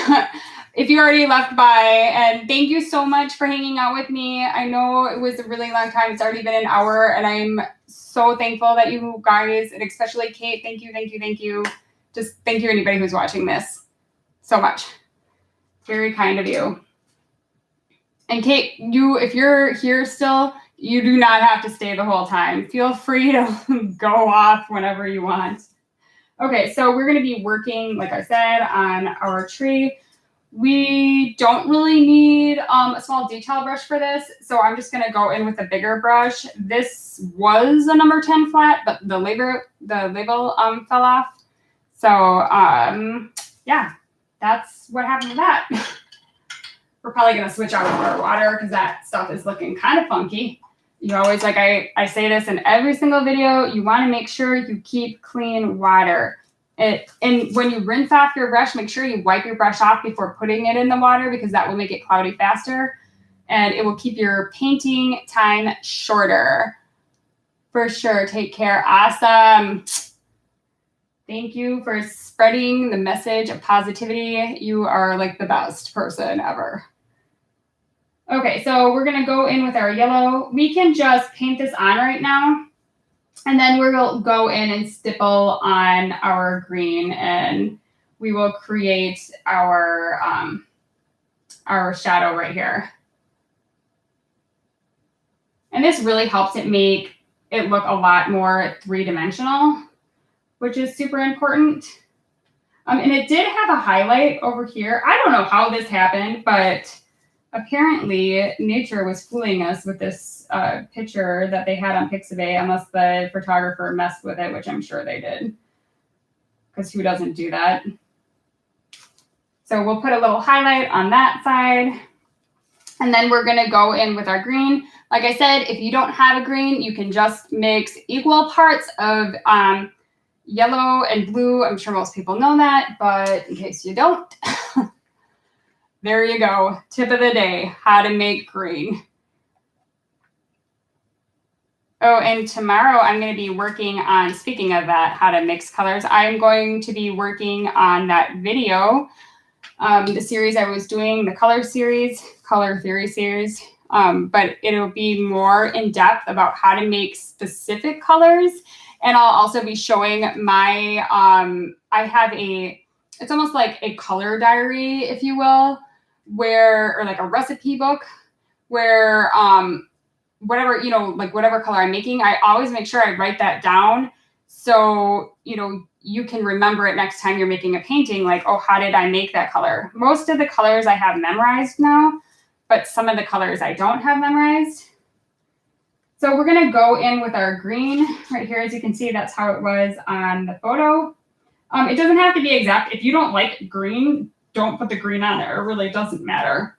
If you already left by, and thank you so much for hanging out with me. I know it was a really long time. It's already been an hour, and I'm so thankful that you guys, and especially Kate, thank you, thank you, thank you. Just thank you anybody who's watching this so much. Very kind of you. And Kate, if you're here still, you do not have to stay the whole time. Feel free to go off whenever you want. Okay, so we're going to be working, like I said, on our tree. We don't really need a small detail brush for this, so I'm just going to go in with a bigger brush. This was a number 10 flat, but the label fell off. So yeah, that's what happened to that. We're probably going to switch out our water because that stuff is looking kind of funky. You always, like I say this in every single video, you want to make sure you keep clean water. And when you rinse off your brush, make sure you wipe your brush off before putting it in the water because that will make it cloudy faster. And it will keep your painting time shorter. For sure. Take care. Awesome. Thank you for spreading the message of positivity. You are like the best person ever. Okay, so we're going to go in with our yellow. We can just paint this on right now. And then we'll go in and stipple on our green. And we will create our shadow right here. And this really helps it make it look a lot more three-dimensional, which is super important. And it did have a highlight over here. I don't know how this happened, but apparently nature was fooling us with this picture that they had on Pixabay, unless the photographer messed with it, which I'm sure they did, because who doesn't do that? So we'll put a little highlight on that side. And then we're going to go in with our green. Like I said, if you don't have a green, you can just mix equal parts of yellow and blue. I'm sure most people know that, but in case you don't, there you go. Tip of the day, how to make green. Oh, and tomorrow I'm going to be working on, speaking of that, how to mix colors, I'm going to be working on that video, the series I was doing, the color theory series, but it'll be more in depth about how to make specific colors. And I'll also be showing my, I have it's almost like a color diary, if you will, or like a recipe book where whatever, you know, like whatever color I'm making, I always make sure I write that down. So, you know, you can remember it next time you're making a painting, like, oh, how did I make that color? Most of the colors I have memorized now, but some of the colors I don't have memorized. So we're gonna go in with our green right here. As you can see, that's how it was on the photo. It doesn't have to be exact. If you don't like green, don't put the green on there. It really doesn't matter.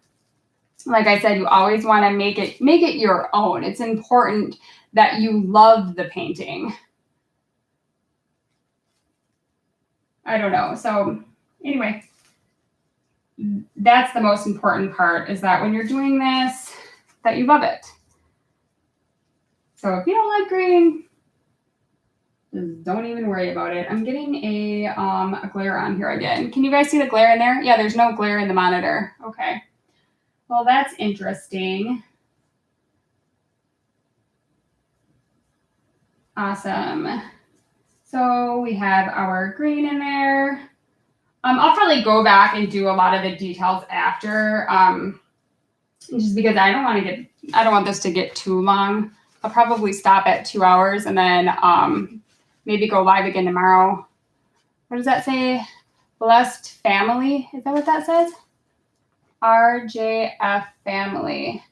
Like I said, you always want to make it your own. It's important that you love the painting. I don't know. So anyway, that's the most important part, is that when you're doing this, that you love it. So if you don't like green, just don't even worry about it. I'm getting a glare on here again. Can you guys see the glare in there? Yeah, there's no glare in the monitor. Okay. Well, that's interesting. Awesome. So we have our green in there. I'll probably go back and do a lot of the details after, just because I don't want this to get too long. I'll probably stop at 2 hours and then maybe go live again tomorrow. What does that say? Blessed family. Is that what that says? RJF family.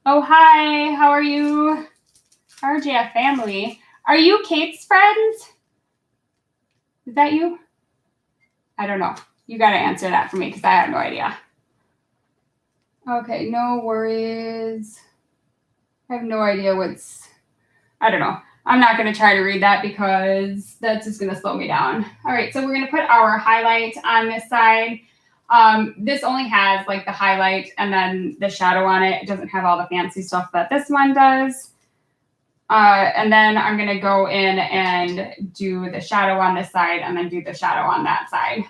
Oh, hi. How are you? RJF family. Are you Kate's friends? Is that you? I don't know. You got to answer that for me because I have no idea. Okay, no worries. I have no idea I don't know. I'm not going to try to read that because that's just going to slow me down. All right, so we're going to put our highlight on this side. This only has like the highlight and then the shadow on it. It doesn't have all the fancy stuff that this one does. And then I'm going to go in and do the shadow on this side and then do the shadow on that side.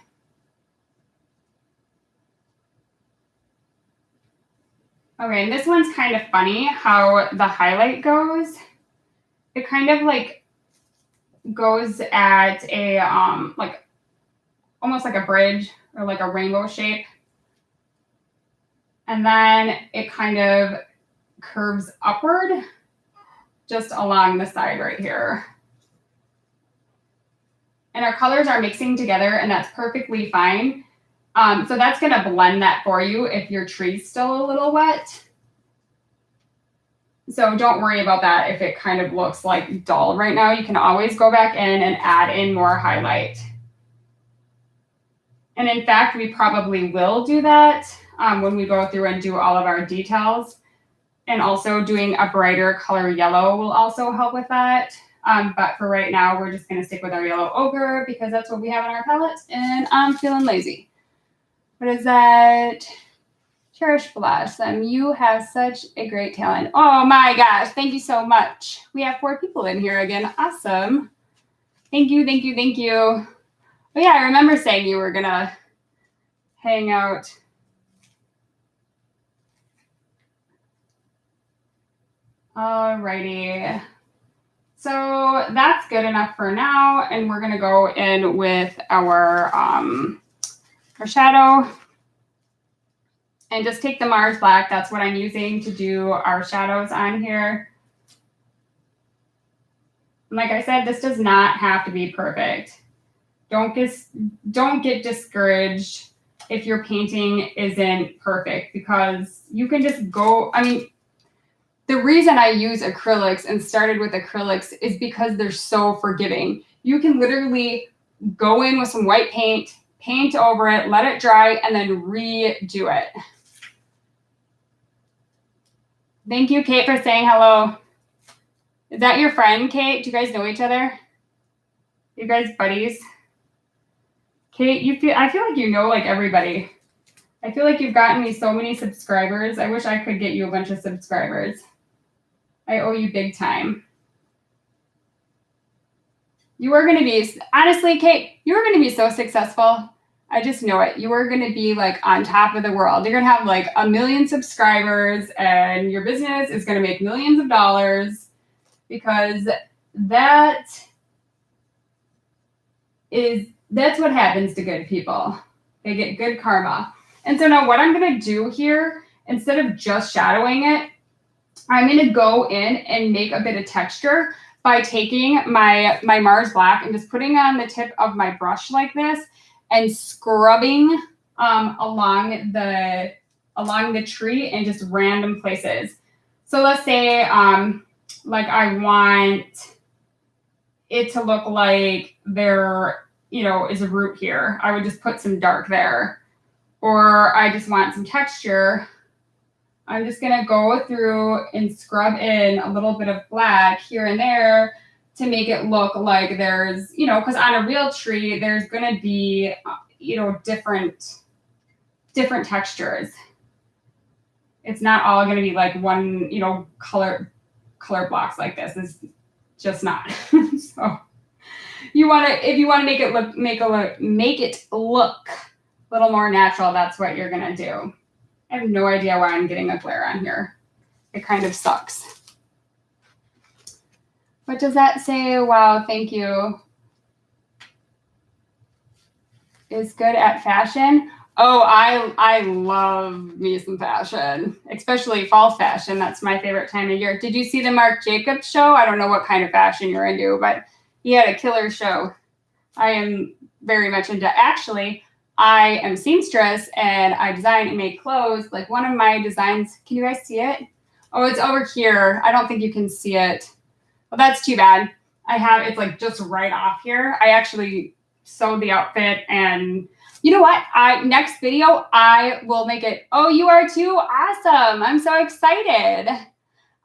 Okay, and this one's kind of funny how the highlight goes. It kind of like goes at a, like almost like a bridge or like a rainbow shape. And then it kind of curves upward just along the side right here. And our colors are mixing together and that's perfectly fine. So that's going to blend that for you if your tree's still a little wet. So don't worry about that if it kind of looks like dull right now. You can always go back in and add in more highlight. And in fact, we probably will do that when we go through and do all of our details. And also doing a brighter color yellow will also help with that. But for right now, we're just going to stick with our yellow ochre because that's what we have in our palette. And I'm feeling lazy. What is that? Cherish Blossom, you have such a great talent. Oh my gosh, thank you so much. We have 4 people in here again. Awesome. Thank you, thank you, thank you. Oh yeah, I remember saying you were gonna hang out. Alrighty. So that's good enough for now. And we're gonna go in with our shadow. And just take the Mars Black. That's what I'm using to do our shadows on here. And like I said, this does not have to be perfect. Don't get discouraged if your painting isn't perfect because you can just go. I mean, the reason I use acrylics and started with acrylics is because they're so forgiving. You can literally go in with some white paint, paint over it, let it dry, and then redo it. Thank you, Kate, for saying hello. Is that your friend, Kate? Do you guys know each other? You guys buddies? Kate, I feel like you know like everybody. I feel like you've gotten me so many subscribers. I wish I could get you a bunch of subscribers. I owe you big time. You are going to be, honestly, Kate, you are going to be so successful. I just know it. You are going to be like on top of the world. You're going to have like 1 million subscribers and your business is going to make millions of dollars because that's what happens to good people. They get good karma. And so now what I'm going to do here, instead of just shadowing it, I'm going to go in and make a bit of texture by taking my Mars Black and just putting it on the tip of my brush like this and scrubbing along the tree in just random places. So let's say like I want it to look like there, is a root here. I would just put some dark there. Or I just want some texture. I'm just going to go through and scrub in a little bit of black here and there to make it look like there's, because on a real tree, there's going to be, different textures. It's not all going to be like one, color blocks like this. It's just not. So if you want to make it look a little more natural, that's what you're going to do. I have no idea why I'm getting a glare on here. It kind of sucks. What does that say? Wow, thank you. Is good at fashion. Oh, I love me some fashion, especially fall fashion. That's my favorite time of year. Did you see the Marc Jacobs show? I don't know what kind of fashion you're into, but he had a killer show. I am very much into. Actually, I am seamstress and I design and make clothes. Like one of my designs, can you guys see it? Oh, it's over here. I don't think you can see it. Well, that's too bad. It's like just right off here. I actually sewed the outfit, and you know what? Next video, I will make it. Oh, you are too? Awesome. I'm so excited.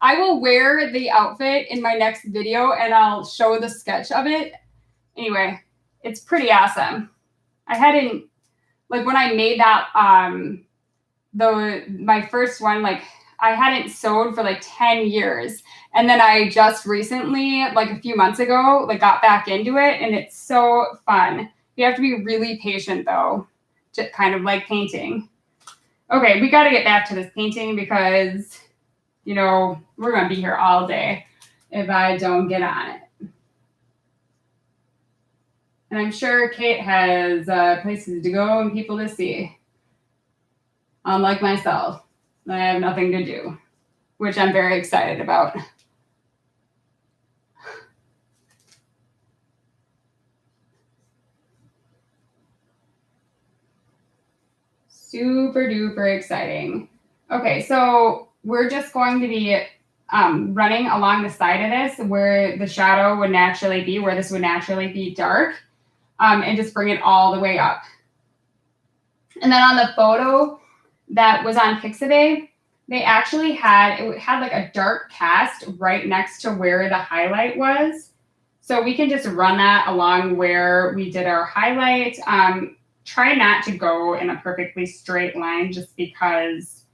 I will wear the outfit in my next video and I'll show the sketch of it. Anyway, it's pretty awesome. I hadn't, like when I made that, my first one, like I hadn't sewed for like 10 years. And then I just recently, like a few months ago, like got back into it, and it's so fun. You have to be really patient though, to kind of like painting. Okay, we got to get back to this painting because, we're going to be here all day if I don't get on it. And I'm sure Kate has places to go and people to see. Unlike myself, I have nothing to do, which I'm very excited about. Super duper exciting. Okay, so we're just going to be running along the side of this where the shadow would naturally be, where this would naturally be dark, and just bring it all the way up. And then on the photo that was on Pixabay, they actually had like a dark cast right next to where the highlight was. So we can just run that along where we did our highlight. Try not to go in a perfectly straight line just because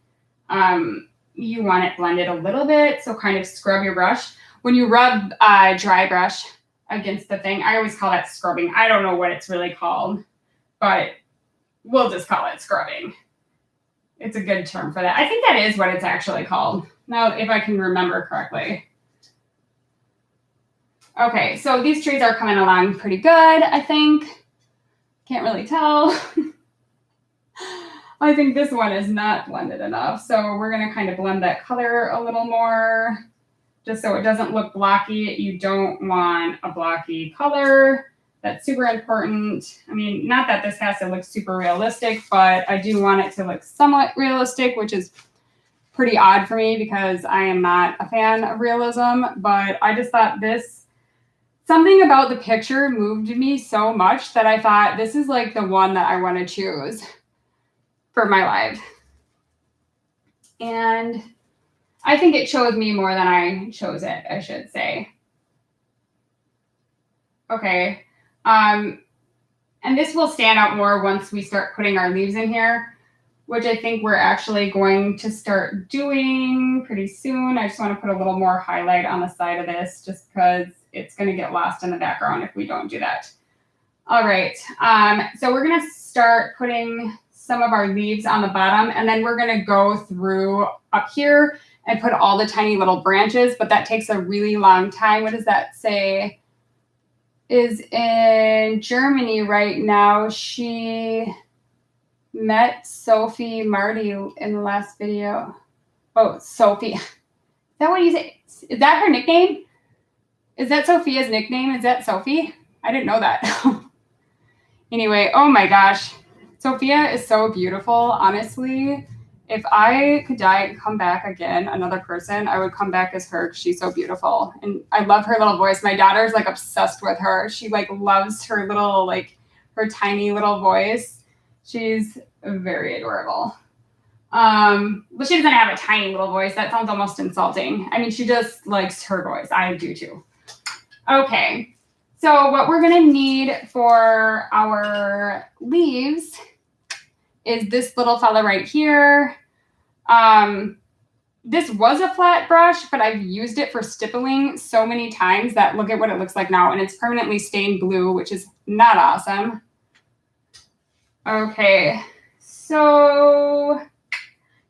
you want it blended a little bit. So kind of scrub your brush. When you rub dry brush against the thing, I always call that scrubbing. I don't know what it's really called, but we'll just call it scrubbing. It's a good term for that. I think that is what it's actually called. Now, if I can remember correctly. Okay, so these trees are coming along pretty good, I think. Can't really tell. I think this one is not blended enough. So we're going to kind of blend that color a little more, just so it doesn't look blocky. You don't want a blocky color. That's super important. I mean, not that this has to look super realistic, but I do want it to look somewhat realistic, which is pretty odd for me because I am not a fan of realism. But I just thought something about the picture moved me so much that I thought this is like the one that I want to choose for my life. And I think it chose me more than I chose it, I should say. Okay. And this will stand out more once we start putting our leaves in here, which I think we're actually going to start doing pretty soon. I just want to put a little more highlight on the side of this just because it's going to get lost in the background if we don't do that. All right. So we're going to start putting some of our leaves on the bottom, and then we're going to go through up here and put all the tiny little branches, but that takes a really long time. What does that say? Is in Germany right now. She met Sophie Marty in the last video. Oh, Sophie. that what you say? Is that her nickname? Is that Sophia's nickname? Is that Sophie? I didn't know that. Anyway, oh my gosh. Sophia is so beautiful, honestly. If I could die and come back again, another person, I would come back as her because she's so beautiful. And I love her little voice. My daughter's like obsessed with her. She like loves her little, like her tiny little voice. She's very adorable. But she doesn't have a tiny little voice. That sounds almost insulting. I mean, she just likes her voice. I do too. Okay. So what we're going to need for our leaves is this little fella right here. This was a flat brush, but I've used it for stippling so many times that look at what it looks like now. And it's permanently stained blue, which is not awesome. Okay. So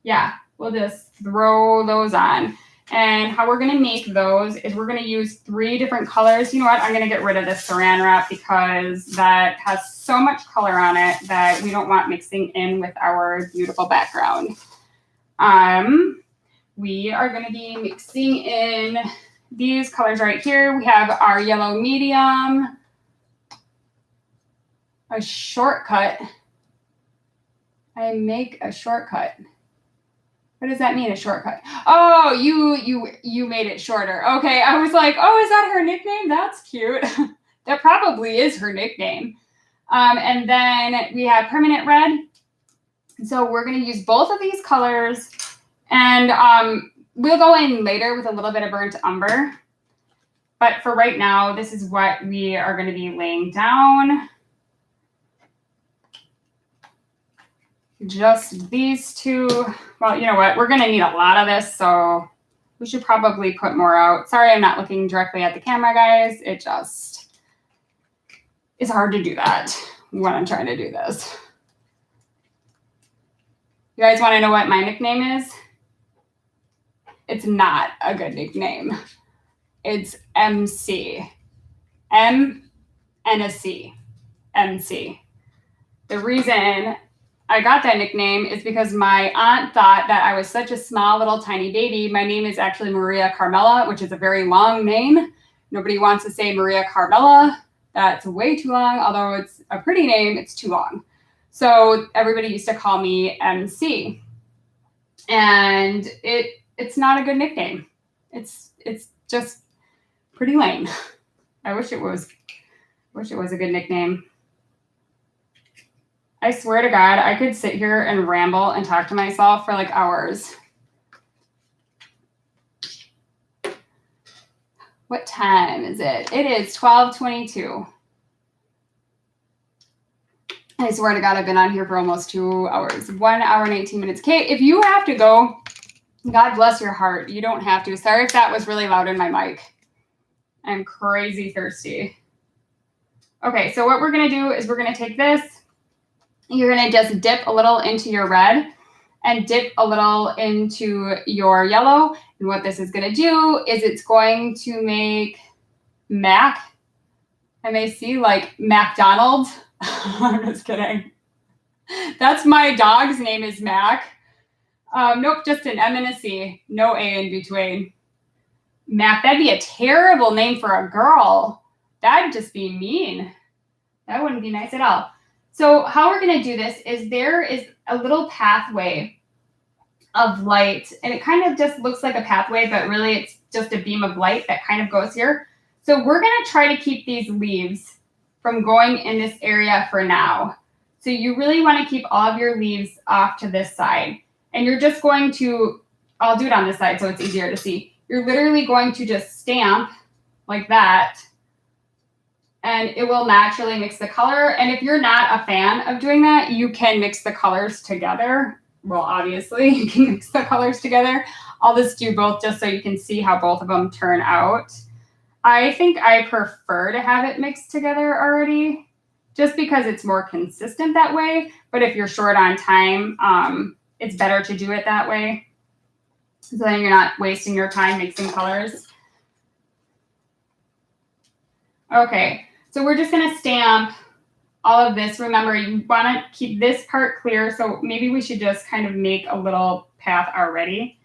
yeah, we'll just throw those on. And how we're going to make those is we're going to use 3 different colors. You know what? I'm going to get rid of this saran wrap because that has so much color on it that we don't want mixing in with our beautiful background. We are going to be mixing in these colors right here. We have our yellow medium, a shortcut. I make a shortcut. What does that mean, a shortcut? Oh, you made it shorter. Okay, I was like, oh, is that her nickname? That's cute. That probably is her nickname. And then we have permanent red. So we're going to use both of these colors. And we'll go in later with a little bit of burnt umber. But for right now, this is what we are going to be laying down. Just these 2. Well, you know what? We're going to need a lot of this, so we should probably put more out. Sorry, I'm not looking directly at the camera, guys. It just is hard to do that when I'm trying to do this. You guys want to know what my nickname is? It's not a good nickname. It's MC. M and a C. MC. The reason I got that nickname is because my aunt thought that I was such a small little tiny baby. My name is actually Maria Carmela, which is a very long name. Nobody wants to say Maria Carmela. That's way too long. Although it's a pretty name, it's too long. So everybody used to call me MC. And it's not a good nickname. It's just pretty lame. I wish it was a good nickname. I swear to God, I could sit here and ramble and talk to myself for like hours. What time is it? It is 12:22. I swear to God, I've been on here for almost 2 hours. 1 hour and 18 minutes. Okay, if you have to go, God bless your heart. You don't have to. Sorry if that was really loud in my mic. I'm crazy thirsty. Okay, so what we're going to do is we're going to take this. You're going to just dip a little into your red and dip a little into your yellow. And what this is going to do is it's going to make Mac, M-A-C, like McDonald's. I'm just kidding. That's my dog's name is Mac. Nope, just an M and a C. No A in between. Mac, that'd be a terrible name for a girl. That'd just be mean. That wouldn't be nice at all. So how we're going to do this is there is a little pathway of light, and it kind of just looks like a pathway, but really it's just a beam of light that kind of goes here. So we're going to try to keep these leaves from going in this area for now. So you really want to keep all of your leaves off to this side. And you're just going to, I'll do it on this side so it's easier to see. You're literally going to just stamp like that, and it will naturally mix the color. And if you're not a fan of doing that, you can mix the colors together. Well, obviously, you can mix the colors together. I'll just do both just so you can see how both of them turn out. I think I prefer to have it mixed together already, just because it's more consistent that way. But if you're short on time, it's better to do it that way. So then you're not wasting your time mixing colors. Okay, so we're just gonna stamp all of this. Remember, you wanna keep this part clear, so maybe we should just kind of make a little path already.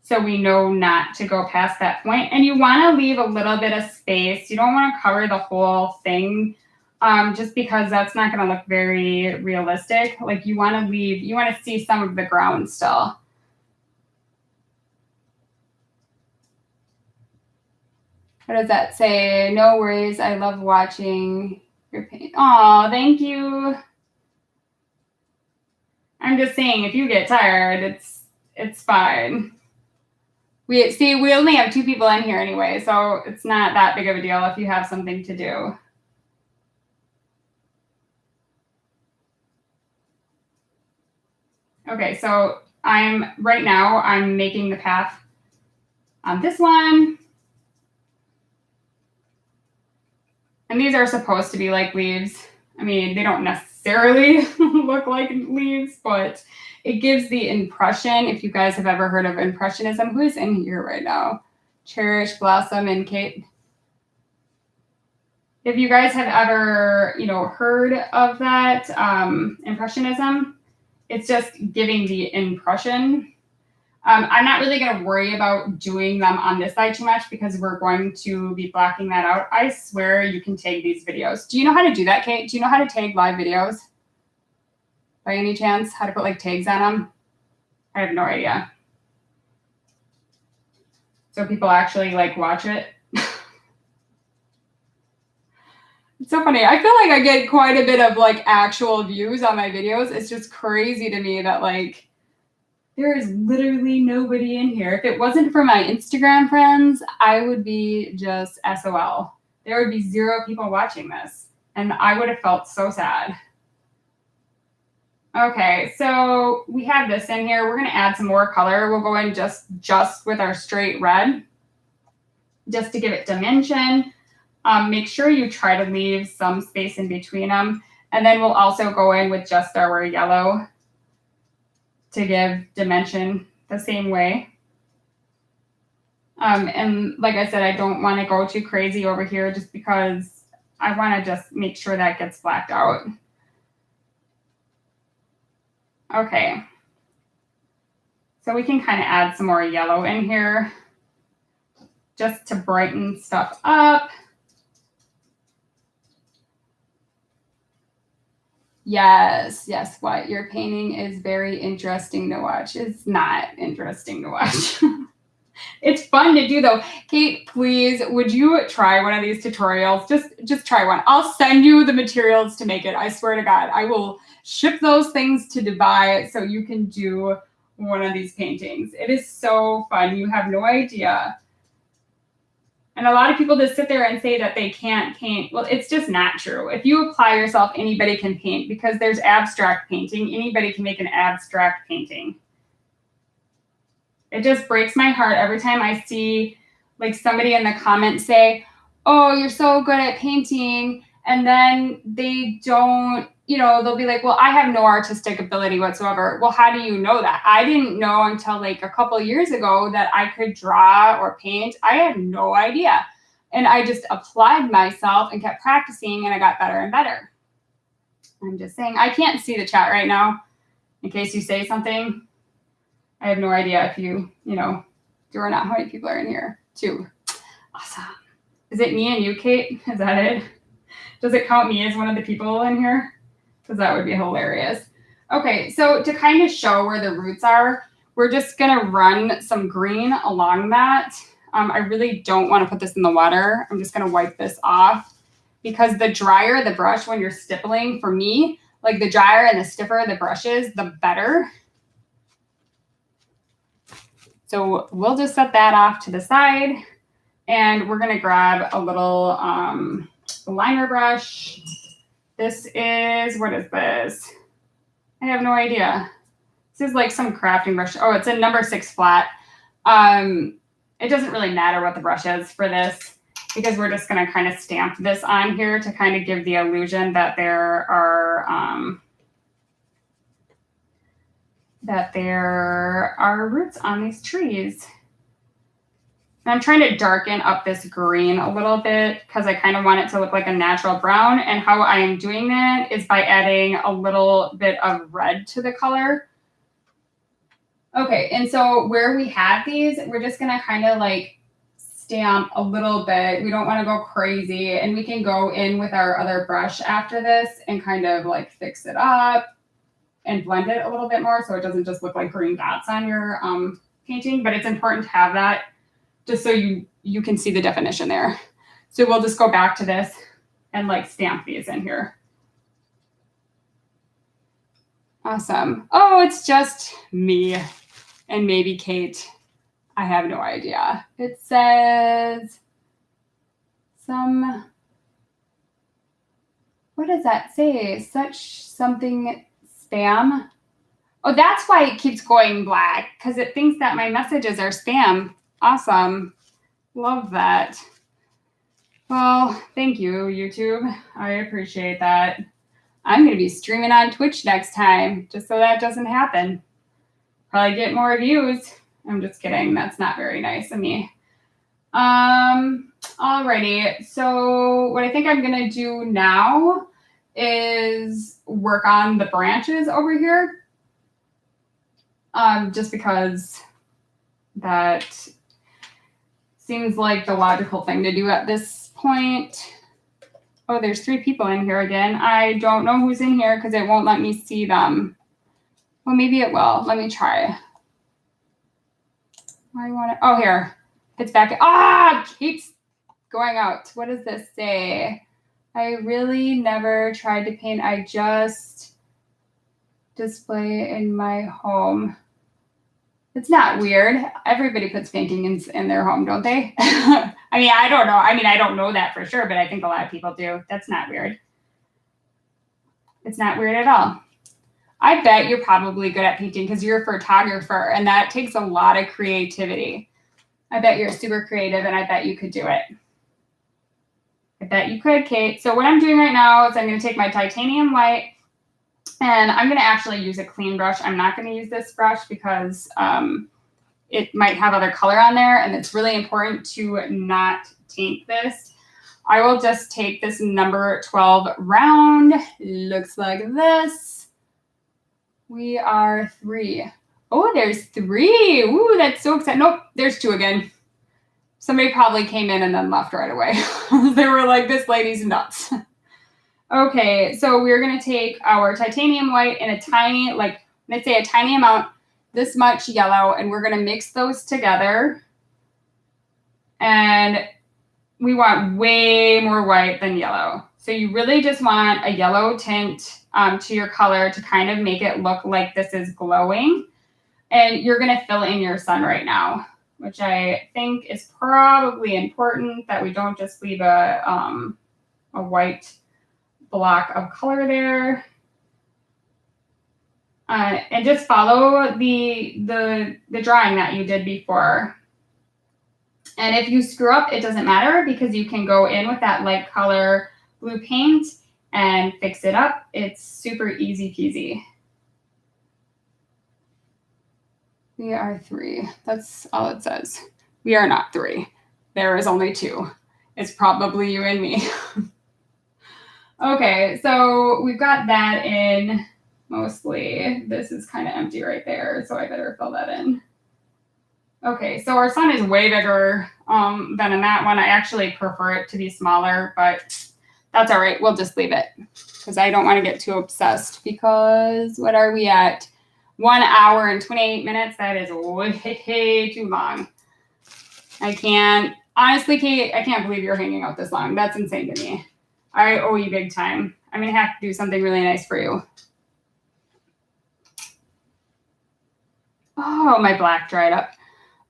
So we know not to go past that point. And you want to leave a little bit of space. You don't want to cover the whole thing just because that's not going to look very realistic. Like you want to see some of the ground still. What does that say? No worries. I love watching your paint. Oh, thank you. I'm just saying, if you get tired, it's fine. We only have 2 people in here anyway, so it's not that big of a deal if you have something to do. Okay, so right now I'm making the path on this one. And these are supposed to be like leaves. I mean, they don't necessarily look like leaves, but it gives the impression. If you guys have ever heard of Impressionism, who is in here right now? Cherish, Blossom, and Kate. If you guys have ever, heard of that Impressionism, it's just giving the impression. I'm not really going to worry about doing them on this side too much because we're going to be blocking that out. I swear you can tag these videos. Do you know how to do that, Kate? Do you know how to tag live videos? By any chance? How to put like tags on them? I have no idea. So people actually like watch it. It's so funny. I feel like I get quite a bit of like actual views on my videos. It's just crazy to me that like there is literally nobody in here. If it wasn't for my Instagram friends, I would be just SOL. There would be 0 people watching this, and I would have felt so sad. Okay, so we have this in here. We're going to add some more color. We'll go in just with our straight red, just to give it dimension. Make sure you try to leave some space in between them. And then we'll also go in with just our yellow to give dimension the same way. And like I said, I don't want to go too crazy over here just because I want to just make sure that gets blacked out. Okay. So we can kind of add some more yellow in here just to brighten stuff up. Yes, what you're painting is very interesting to watch. It's not interesting to watch. It's fun to do though. Kate, please, would you try one of these tutorials? Just try one. I'll send you the materials to make it. I swear to God, I will ship those things to Dubai so you can do one of these paintings. It is so fun. You have no idea. And a lot of people just sit there and say that they can't paint. Well, it's just not true. If you apply yourself, anybody can paint because there's abstract painting. Anybody can make an abstract painting. It just breaks my heart every time I see like somebody in the comments say, oh, you're so good at painting. And then they don't, they'll be like, well, I have no artistic ability whatsoever. Well, how do you know that? I didn't know until like a couple of years ago that I could draw or paint. I had no idea. And I just applied myself and kept practicing and I got better and better. I'm just saying, I can't see the chat right now in case you say something. I have no idea if you do or not. How many people are in here? 2. Awesome. Is it me and you, Kate? Is that it? Does it count me as one of the people in here? Because that would be hilarious. Okay, so to kind of show where the roots are, we're just going to run some green along that. I really don't want to put this in the water. I'm just going to wipe this off because the drier the brush when you're stippling, for me, like the drier and the stiffer the brush is, the better. So we'll just set that off to the side and we're going to grab a little liner brush. This is, what is this? I have no idea. This is like some crafting brush. Oh, it's a number 6 flat. It doesn't really matter what the brush is for this because we're just going to kind of stamp this on here to kind of give the illusion that there are roots on these trees. And I'm trying to darken up this green a little bit because I kind of want it to look like a natural brown. And how I am doing that is by adding a little bit of red to the color. Okay, and so where we have these, we're just gonna kind of like stamp a little bit. We don't want to go crazy, and we can go in with our other brush after this and kind of like fix it up and blend it a little bit more so it doesn't just look like green dots on your painting, but it's important to have that just so you can see the definition there. So we'll just go back to this and like stamp these in here. Awesome. Oh, it's just me and maybe Kate. I have no idea. It says what does that say? Such something spam. Oh, that's why it keeps going black, because it thinks that my messages are spam. Awesome. Love that. Well, thank you, YouTube. I appreciate that. I'm going to be streaming on Twitch next time, just so that doesn't happen. Probably get more views. I'm just kidding. That's not very nice of me. Alrighty. So what I think I'm going to do now is work on the branches over here. Just because that seems like the logical thing to do at this point. Oh, there's 3 people in here again. I don't know who's in here because it won't let me see them. Well, maybe it will. Let me try. Oh, here. It's back. It keeps going out. What does this say? I really never tried to paint. I just display in my home. It's not weird. Everybody puts paintings in their home, don't they? I mean, I don't know. I mean, I don't know that for sure, but I think a lot of people do. That's not weird. It's not weird at all. I bet you're probably good at painting because you're a photographer, and that takes a lot of creativity. I bet you're super creative, and I bet you could do it. I bet you could, Kate. So what I'm doing right now is I'm going to take my titanium white, and I'm going to actually use a clean brush. I'm not going to use this brush because it might have other color on there, and it's really important to not taint this. I will just take this number 12 round. Looks like this. We are 3. Oh, there's 3. Ooh, that's so exciting. Nope, there's 2 again. Somebody probably came in and then left right away. They were like, this lady's nuts. Okay, so we're going to take our titanium white in a tiny, like, let's say a tiny amount, this much yellow, and we're going to mix those together. And we want way more white than yellow. So you really just want a yellow tint to your color to kind of make it look like this is glowing. And you're going to fill in your sun right now, which I think is probably important that we don't just leave a white block of color there. And just follow the drawing that you did before. And if you screw up, it doesn't matter because you can go in with that light color blue paint and fix it up. It's super easy peasy. We are 3. That's all it says. We are not 3. There is only 2. It's probably you and me. Okay, so we've got that in mostly. This is kind of empty right there, so I better fill that in. Okay, so our sun is way bigger than in that one. I actually prefer it to be smaller, but that's all right. We'll just leave it because I don't want to get too obsessed because what are we at? 1 hour and 28 minutes. That is way too long. I can't, honestly, Kate, I can't believe you're hanging out this long. That's insane to me. I owe you big time. I'm going to have to do something really nice for you. Oh, my black dried up.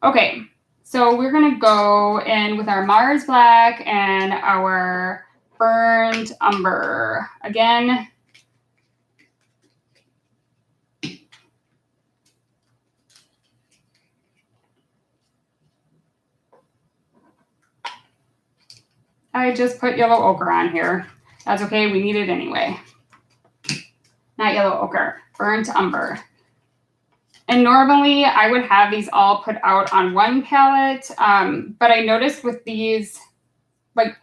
Okay, so we're going to go in with our Mars Black and our Burnt Umber. Again, I just put yellow ochre on here. That's okay, we need it anyway. Not yellow ochre, burnt umber. And normally I would have these all put out on one palette, but I noticed with these, like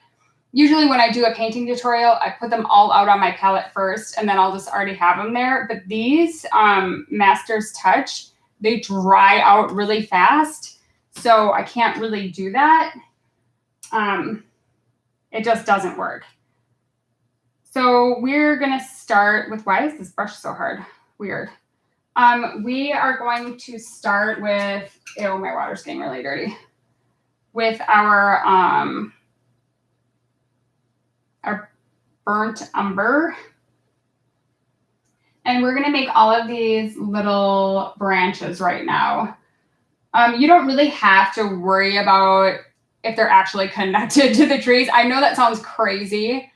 usually when I do a painting tutorial, I put them all out on my palette first and then I'll just already have them there. But these Master's Touch, they dry out really fast. So I can't really do that. It just doesn't work. So we're going to start with, why is this brush so hard? Weird. We are going to start with, oh, my water's getting really dirty. With our burnt umber. And we're going to make all of these little branches right now. You don't really have to worry about if they're actually connected to the trees. I know that sounds crazy,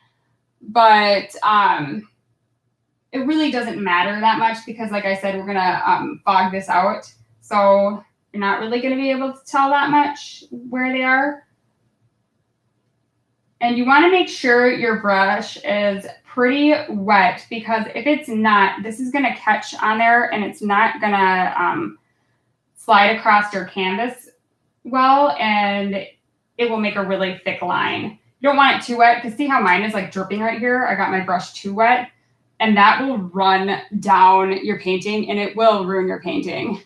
but it really doesn't matter that much because, like I said, we're going to fog this out. So you're not really going to be able to tell that much where they are. And you want to make sure your brush is pretty wet because if it's not, this is going to catch on there and it's not going to slide across your canvas well, and it will make a really thick line. You don't want it too wet because see how mine is like dripping right here? I got my brush too wet and that will run down your painting and it will ruin your painting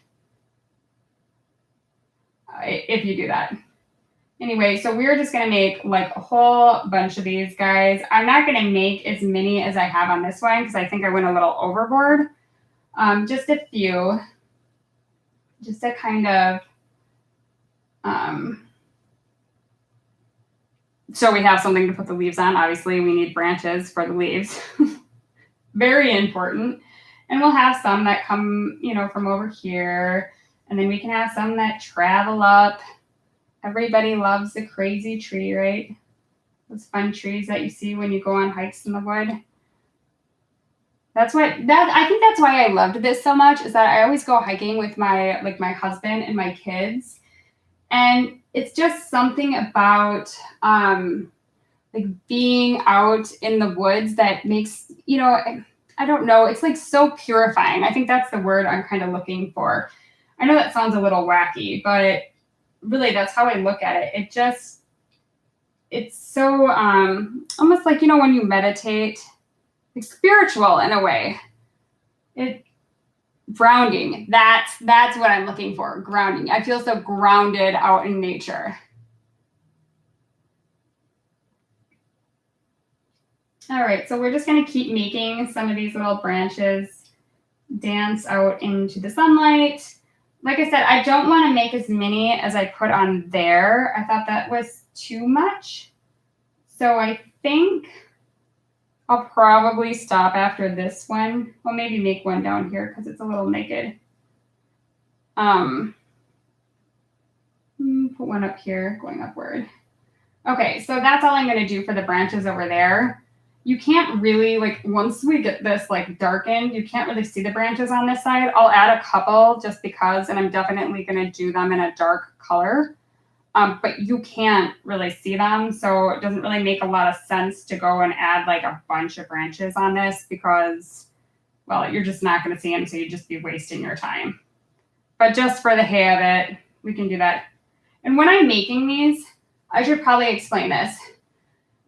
if you do that. Anyway, so we're just going to make like a whole bunch of these guys. I'm not going to make as many as I have on this one because I think I went a little overboard. Just a few, just to kind of, so we have something to put the leaves on. Obviously, we need branches for the leaves. Very important. And we'll have some that come, you know, from over here. And then we can have some that travel up. Everybody loves the crazy tree, right? Those fun trees that you see when you go on hikes in the wood. I think that's why I loved this so much is that I always go hiking with my husband and my kids. And it's just something about like being out in the woods that makes, you know, I don't know, it's like so purifying. I think that's the word I'm kind of looking for. I know that sounds a little wacky, but really that's how I look at it. It's so almost like, you know, when you meditate, like spiritual in a way. Grounding. That's what I'm looking for. Grounding. I feel so grounded out in nature. All right, so we're just going to keep making some of these little branches dance out into the sunlight. Like I said, I don't want to make as many as I put on there. I thought that was too much. So I think I'll probably stop after this one. Well, maybe make one down here because it's a little naked. Put one up here, going upward. Okay, so that's all I'm going to do for the branches over there. You can't really, like, once we get this, like, darkened, you can't really see the branches on this side. I'll add a couple just because, and I'm definitely going to do them in a dark color. But you can't really see them, so it doesn't really make a lot of sense to go and add, like, a bunch of branches on this because, well, you're just not going to see them, so you'd just be wasting your time. But just for the hay of it, we can do that. And when I'm making these, I should probably explain this.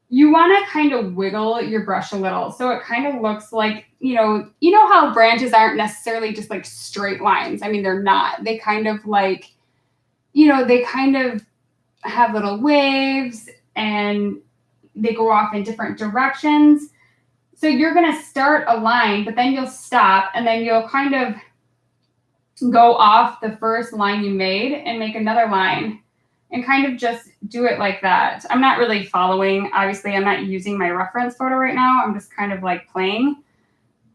You want to kind of wiggle your brush a little. So it kind of looks like, you know how branches aren't necessarily just like straight lines. I mean, they're not. They kind of like, you know, they kind of have little waves and they go off in different directions. So you're going to start a line, but then you'll stop and then you'll kind of go off the first line you made and make another line. And kind of just do it like that. I'm not really following. Obviously, I'm not using my reference photo right now. I'm just kind of like playing.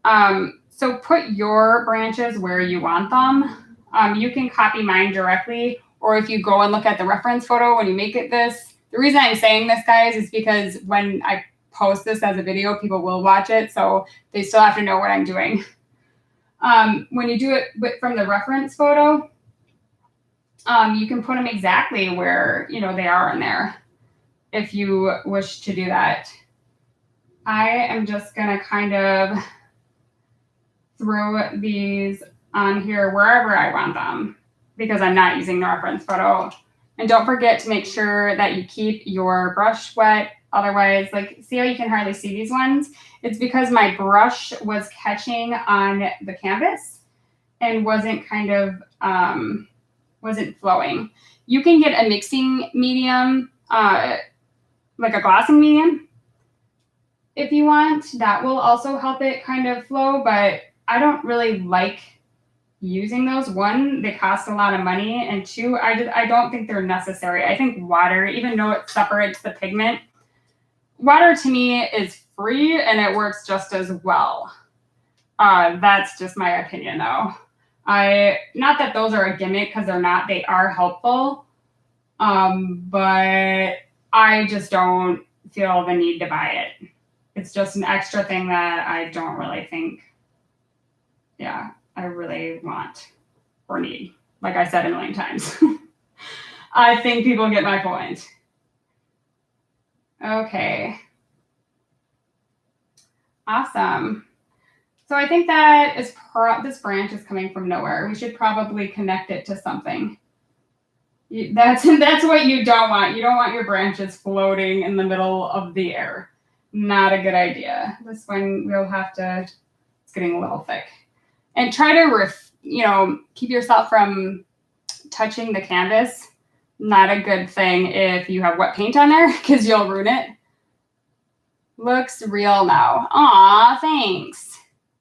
So put your branches where you want them. You can copy mine directly. Or if you go and look at the reference photo when you make it this. The reason I'm saying this, guys, is because when I post this as a video, people will watch it. So they still have to know what I'm doing. When you do it from the reference photo, you can put them exactly where, you know, they are in there if you wish to do that. I am just going to kind of throw these on here wherever I want them because I'm not using the reference photo. And don't forget to make sure that you keep your brush wet. Otherwise, like, see how you can hardly see these ones? It's because my brush was catching on the canvas. and wasn't wasn't flowing. You can get a mixing medium, like a glossing medium, if you want. That will also help it kind of flow, but I don't really like using those. One, they cost a lot of money, and two, I don't think they're necessary. I think water, even though it separates the pigment, water to me is free and it works just as well. That's just my opinion though. Not that those are a gimmick, because they're not, they are helpful. But I just don't feel the need to buy it. It's just an extra thing that I don't really think, I really want or need. Like I said a million times. I think people get my point. Okay. Awesome. So I think that is this branch is coming from nowhere. We should probably connect it to something. That's what you don't want. You don't want your branches floating in the middle of the air. Not a good idea. This one we'll have to, it's getting a little thick. And try to, keep yourself from touching the canvas. Not a good thing if you have wet paint on there, because you'll ruin it. Looks real now. Aw, thanks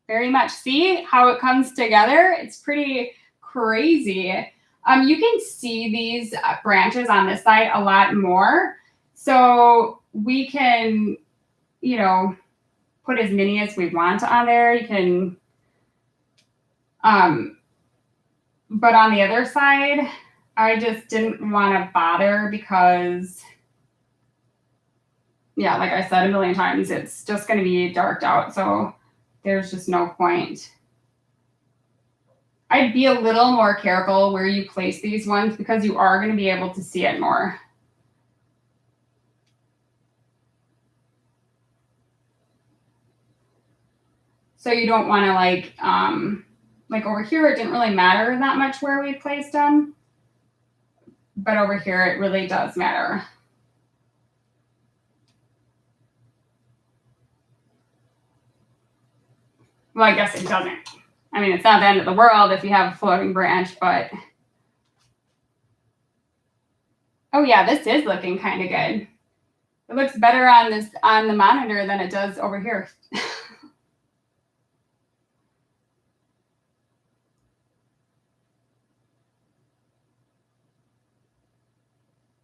very much. See how it comes together? It's pretty crazy. You can see these branches on this side a lot more. So we can, put as many as we want on there. You can, but on the other side, I just didn't want to bother because, like I said a million times, it's just going to be darked out. So there's just no point. I'd be a little more careful where you place these ones, because you are going to be able to see it more. So you don't want to like over here, it didn't really matter that much where we placed them. But over here, it really does matter. Well, I guess it doesn't. I mean, it's not the end of the world if you have a floating branch, but. Oh yeah, this is looking kind of good. It looks better on the monitor than it does over here.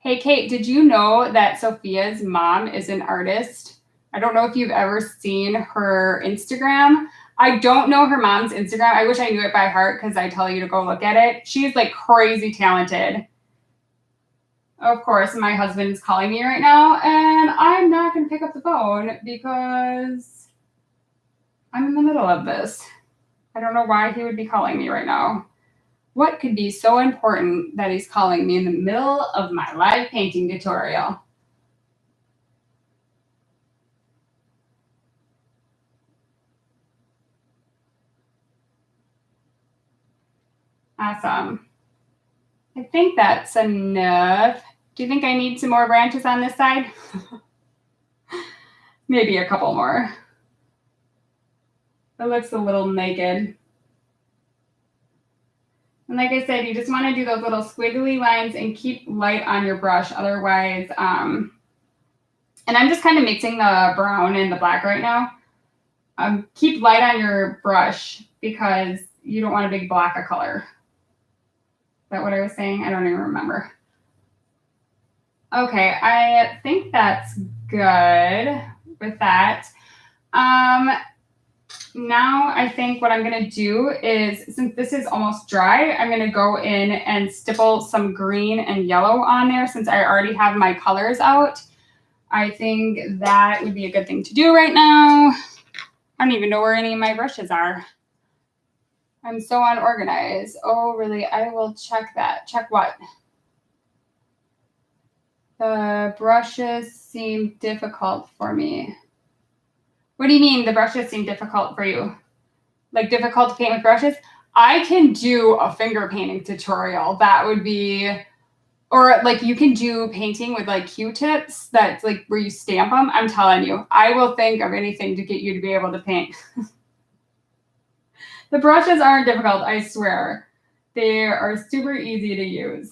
Hey, Kate, did you know that Sophia's mom is an artist? I don't know if you've ever seen her Instagram. I don't know her mom's Instagram. I wish I knew it by heart, because I tell you to go look at it. She's like crazy talented. Of course, my husband's calling me right now, and I'm not going to pick up the phone because I'm in the middle of this. I don't know why he would be calling me right now. What could be so important that he's calling me in the middle of my live painting tutorial? Awesome. I think that's enough. Do you think I need some more branches on this side? Maybe a couple more. It looks a little naked. And like I said, you just want to do those little squiggly lines and keep light on your brush. Otherwise, and I'm just kind of mixing the brown and the black right now. Keep light on your brush, because you don't want a big block of color. Is that what I was saying? I don't even remember. Okay, I think that's good with that. Now I think what I'm going to do is, since this is almost dry, I'm going to go in and stipple some green and yellow on there, since I already have my colors out. I think that would be a good thing to do right now. I don't even know where any of my brushes are. I'm so unorganized. Oh, really? I will check that. Check what? The brushes seem difficult for me. What do you mean the brushes seem difficult for you? Like difficult to paint with brushes? I can do a finger painting tutorial. That would be, or like you can do painting with like Q-tips. That's like where you stamp them. I'm telling you, I will think of anything to get you to be able to paint. The brushes aren't difficult, I swear. They are super easy to use.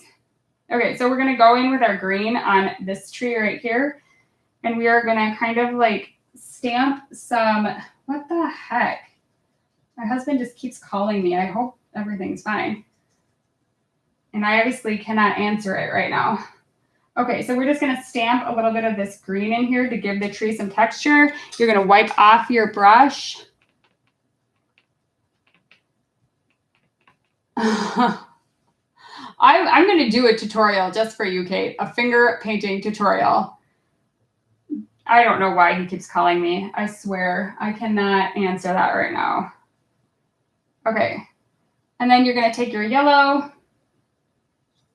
Okay, so we're gonna go in with our green on this tree right here. And we are gonna kind of like stamp some, what the heck? My husband just keeps calling me. I hope everything's fine. And I obviously cannot answer it right now. Okay, so we're just gonna stamp a little bit of this green in here to give the tree some texture. You're gonna wipe off your brush. I'm gonna do a tutorial just for you, Kate, a finger painting tutorial. I don't know why he keeps calling me. I swear, I cannot answer that right now. Okay, and then you're gonna take your yellow,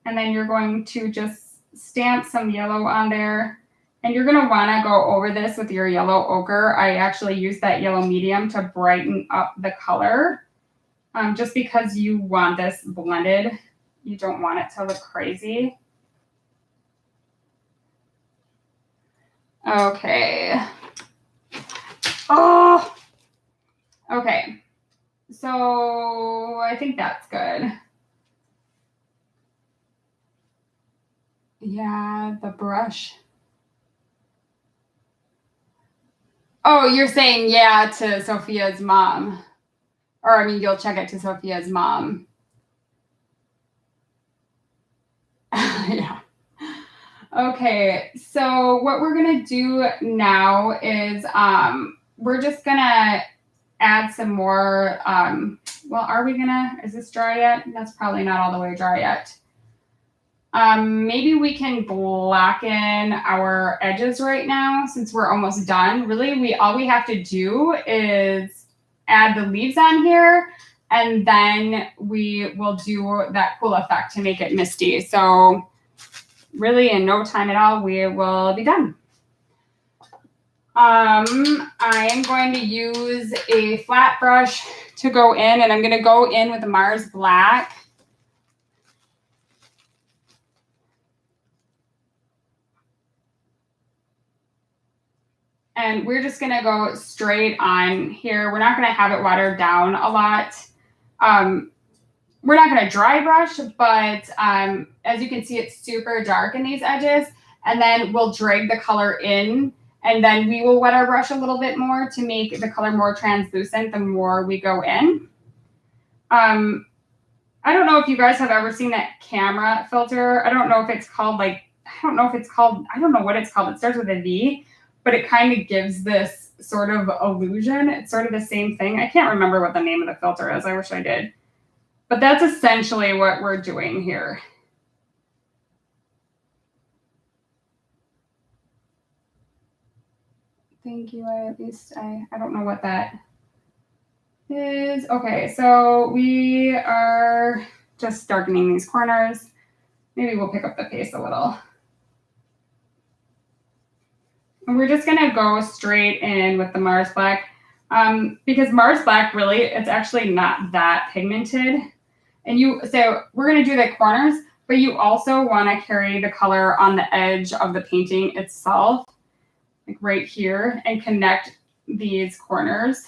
and then you're going to just stamp some yellow on there. And you're gonna wanna go over this with your yellow ochre. I actually use that yellow medium to brighten up the color. Just because you want this blended. You don't want it to look crazy. Okay. Oh, okay. So I think that's good. Yeah, the brush. Oh, you're saying yeah to Sophia's mom. Or I mean, you'll check it to Sophia's mom. Yeah. Okay, so what we're gonna do now is we're just gonna add some more, well, is this dry yet? That's probably not all the way dry yet. Maybe we can blacken our edges right now since we're almost done. Really, all we have to do is add the leaves on here, and then we will do that cool effect to make it misty. So really in no time at all, we will be done. I am going to use a flat brush to go in, and I'm going to go in with the Mars Black. And we're just gonna go straight on here. We're not gonna have it watered down a lot. We're not gonna dry brush, but as you can see, it's super dark in these edges. And then we'll drag the color in, and then we will wet our brush a little bit more to make the color more translucent the more we go in. I don't know if you guys have ever seen that camera filter. I don't know what it's called. I don't know what it's called. It starts with a V. But it kind of gives this sort of illusion. It's sort of the same thing. I can't remember what the name of the filter is. I wish I did. But that's essentially what we're doing here. Thank you. I don't know what that is. Okay, so we are just darkening these corners. Maybe we'll pick up the pace a little. And we're just gonna go straight in with the Mars Black because Mars Black really, it's actually not that pigmented. So we're gonna do the corners, but you also wanna carry the color on the edge of the painting itself, like right here, and connect these corners.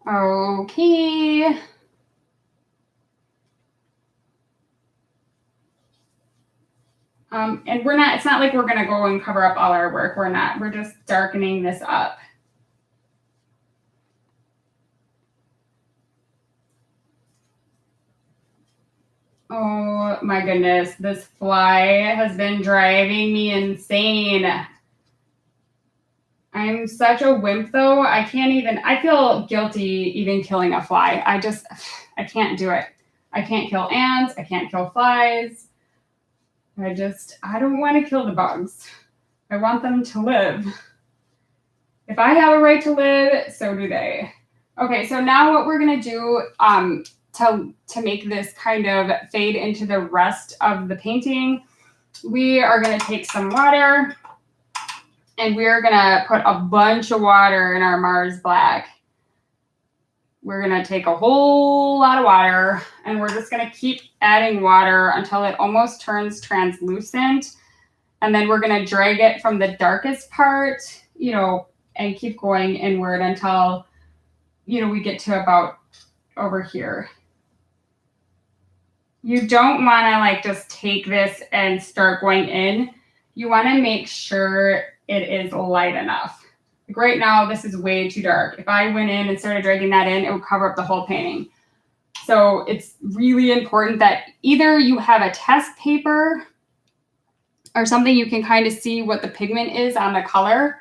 Okay. And it's not like we're gonna go and cover up all our work. We're just darkening this up. Oh my goodness, this fly has been driving me insane. I'm such a wimp though. I feel guilty even killing a fly. I can't do it. I can't kill ants. I can't kill flies. I don't want to kill the bugs. I want them to live. If I have a right to live, so do they. Okay, so now what we're gonna do to make this kind of fade into the rest of the painting, we are gonna take some water and we're gonna put a bunch of water in our Mars Black. We're gonna take a whole lot of water and we're just gonna keep adding water until it almost turns translucent. And then we're gonna drag it from the darkest part you know, and keep going inward until, you know, we get to about over here. You don't want to like just take this and start going in. You want to make sure it is light enough. Like right now, this is way too dark. If I went in and started dragging that in, it would cover up the whole painting. So it's really important that either you have a test paper or something you can kind of see what the pigment is on the color.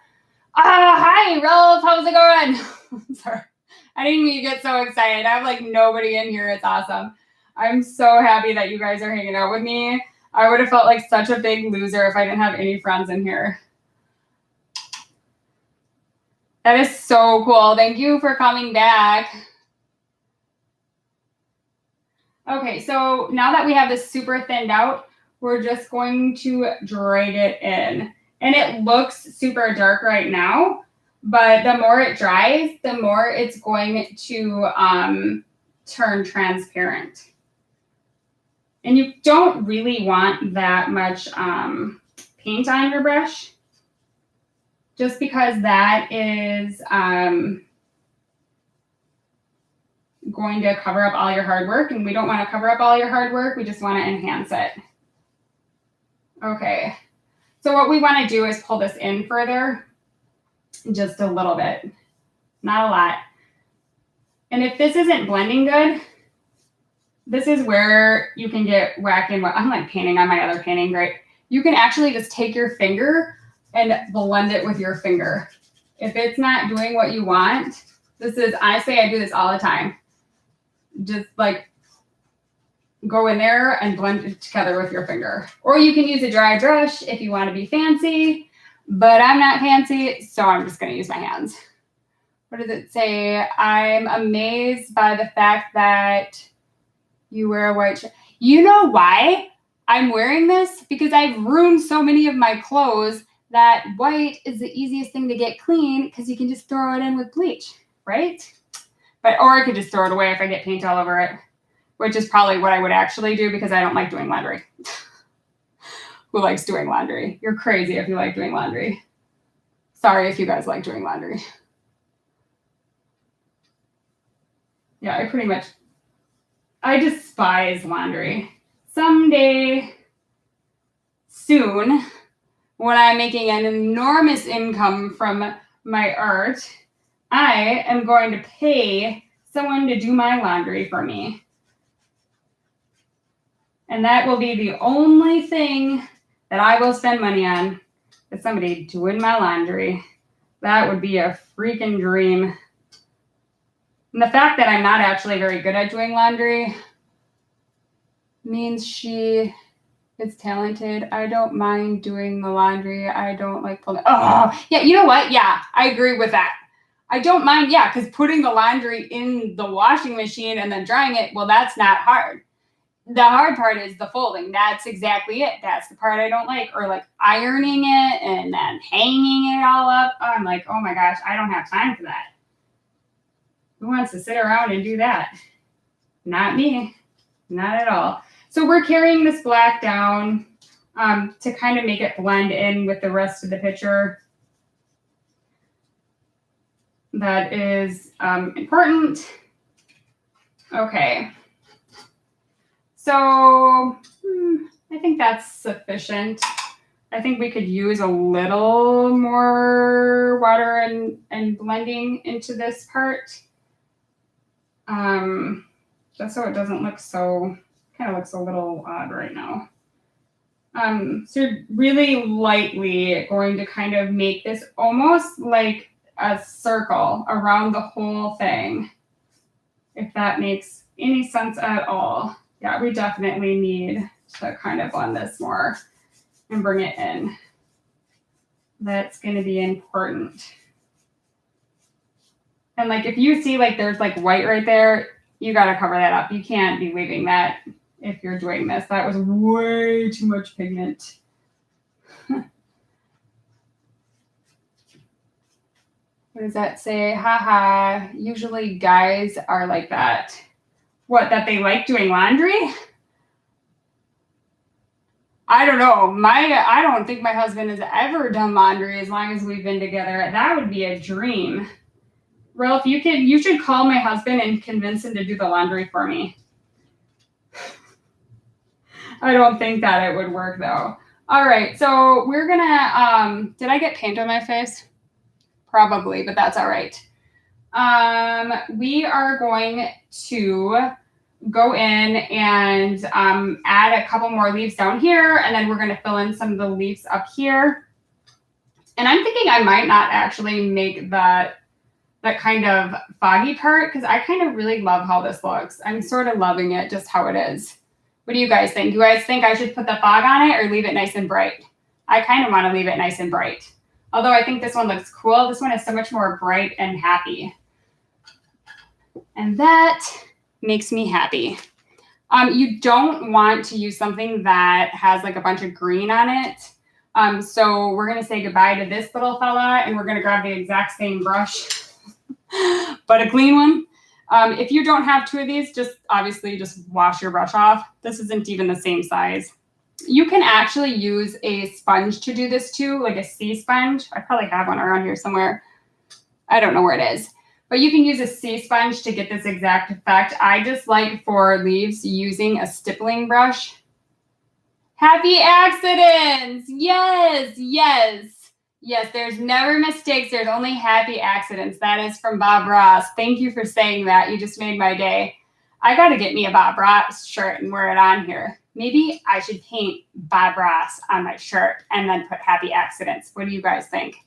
Hi, Rolf, how's it going? Sorry, I didn't mean to get so excited. I have like nobody in here. It's awesome. I'm so happy that you guys are hanging out with me. I would have felt like such a big loser if I didn't have any friends in here. That is so cool. Thank you for coming back. Okay, so now that we have this super thinned out, we're just going to drag it in. And it looks super dark right now, but the more it dries, the more it's going to turn transparent. And you don't really want that much paint on your brush, just because that is going to cover up all your hard work, and we don't want to cover up all your hard work. We just want to enhance it. Okay, so what we want to do is pull this in further, just a little bit, not a lot. And if this isn't blending good, this is where you can get whack and I'm like painting on my other painting, right? You can actually just take your finger and blend it with your finger. If it's not doing what you want, this is, honestly, I do this all the time. Just like go in there and blend it together with your finger. Or you can use a dry brush if you want to be fancy, but I'm not fancy, so I'm just going to use my hands. What does it say? I'm amazed by the fact that you wear a white shirt. You know why I'm wearing this? Because I've ruined so many of my clothes that white is the easiest thing to get clean because you can just throw it in with bleach, right? But, or I could just throw it away if I get paint all over it, which is probably what I would actually do because I don't like doing laundry. Who likes doing laundry? You're crazy if you like doing laundry. Sorry if you guys like doing laundry. Yeah, I despise laundry. Someday soon, when I'm making an enormous income from my art, I am going to pay someone to do my laundry for me. And that will be the only thing that I will spend money on, is somebody doing my laundry. That would be a freaking dream. And the fact that I'm not actually very good at doing laundry means she is talented. I don't mind doing the laundry. I don't like pulling. Oh, yeah, you know what? Yeah, I agree with that. I don't mind, yeah, because putting the laundry in the washing machine and then drying it, well, that's not hard. The hard part is the folding. That's exactly it. That's the part I don't like. Or like ironing it and then hanging it all up. I'm like, oh my gosh, I don't have time for that. Who wants to sit around and do that? Not me. Not at all. So we're carrying this black down to kind of make it blend in with the rest of the picture. That is important. Okay. So I think that's sufficient. I think we could use a little more water and blending into this part. Just so it doesn't look so, kind of looks a little odd right now. So you're really lightly going to kind of make this almost like a circle around the whole thing, if that makes any sense at all. Yeah, we definitely need to kind of blend this more and bring it in. That's going to be important. And like if you see like there's like white right there, you got to cover that up. You can't be leaving that if you're doing this. That was way too much pigment. What does that say? Haha, usually guys are like that. What, that they like doing laundry? I don't know. I don't think my husband has ever done laundry as long as we've been together. That would be a dream. Ralph, you should call my husband and convince him to do the laundry for me. I don't think that it would work though. All right, so we're gonna, did I get paint on my face? Probably, but that's all right. We are going to go in and add a couple more leaves down here, and then we're gonna fill in some of the leaves up here. And I'm thinking I might not actually make that kind of foggy part because I kind of really love how this looks. I'm sort of loving it just how it is. What do you guys think? Do you guys think I should put the fog on it or leave it nice and bright? I kind of want to leave it nice and bright. Although I think this one looks cool. This one is so much more bright and happy. And that makes me happy. You don't want to use something that has like a bunch of green on it. So we're going to say goodbye to this little fella, and we're going to grab the exact same brush, but a clean one. If you don't have two of these, obviously just wash your brush off. This isn't even the same size. You can actually use a sponge to do this too, like a sea sponge. I probably have one around here somewhere. I don't know where it is. But you can use a sea sponge to get this exact effect. I just like for leaves using a stippling brush. Happy accidents! Yes, yes, yes. There's never mistakes. There's only happy accidents. That is from Bob Ross. Thank you for saying that. You just made my day. I got to get me a Bob Ross shirt and wear it on here. Maybe I should paint Bob Ross on my shirt and then put happy accidents. What do you guys think?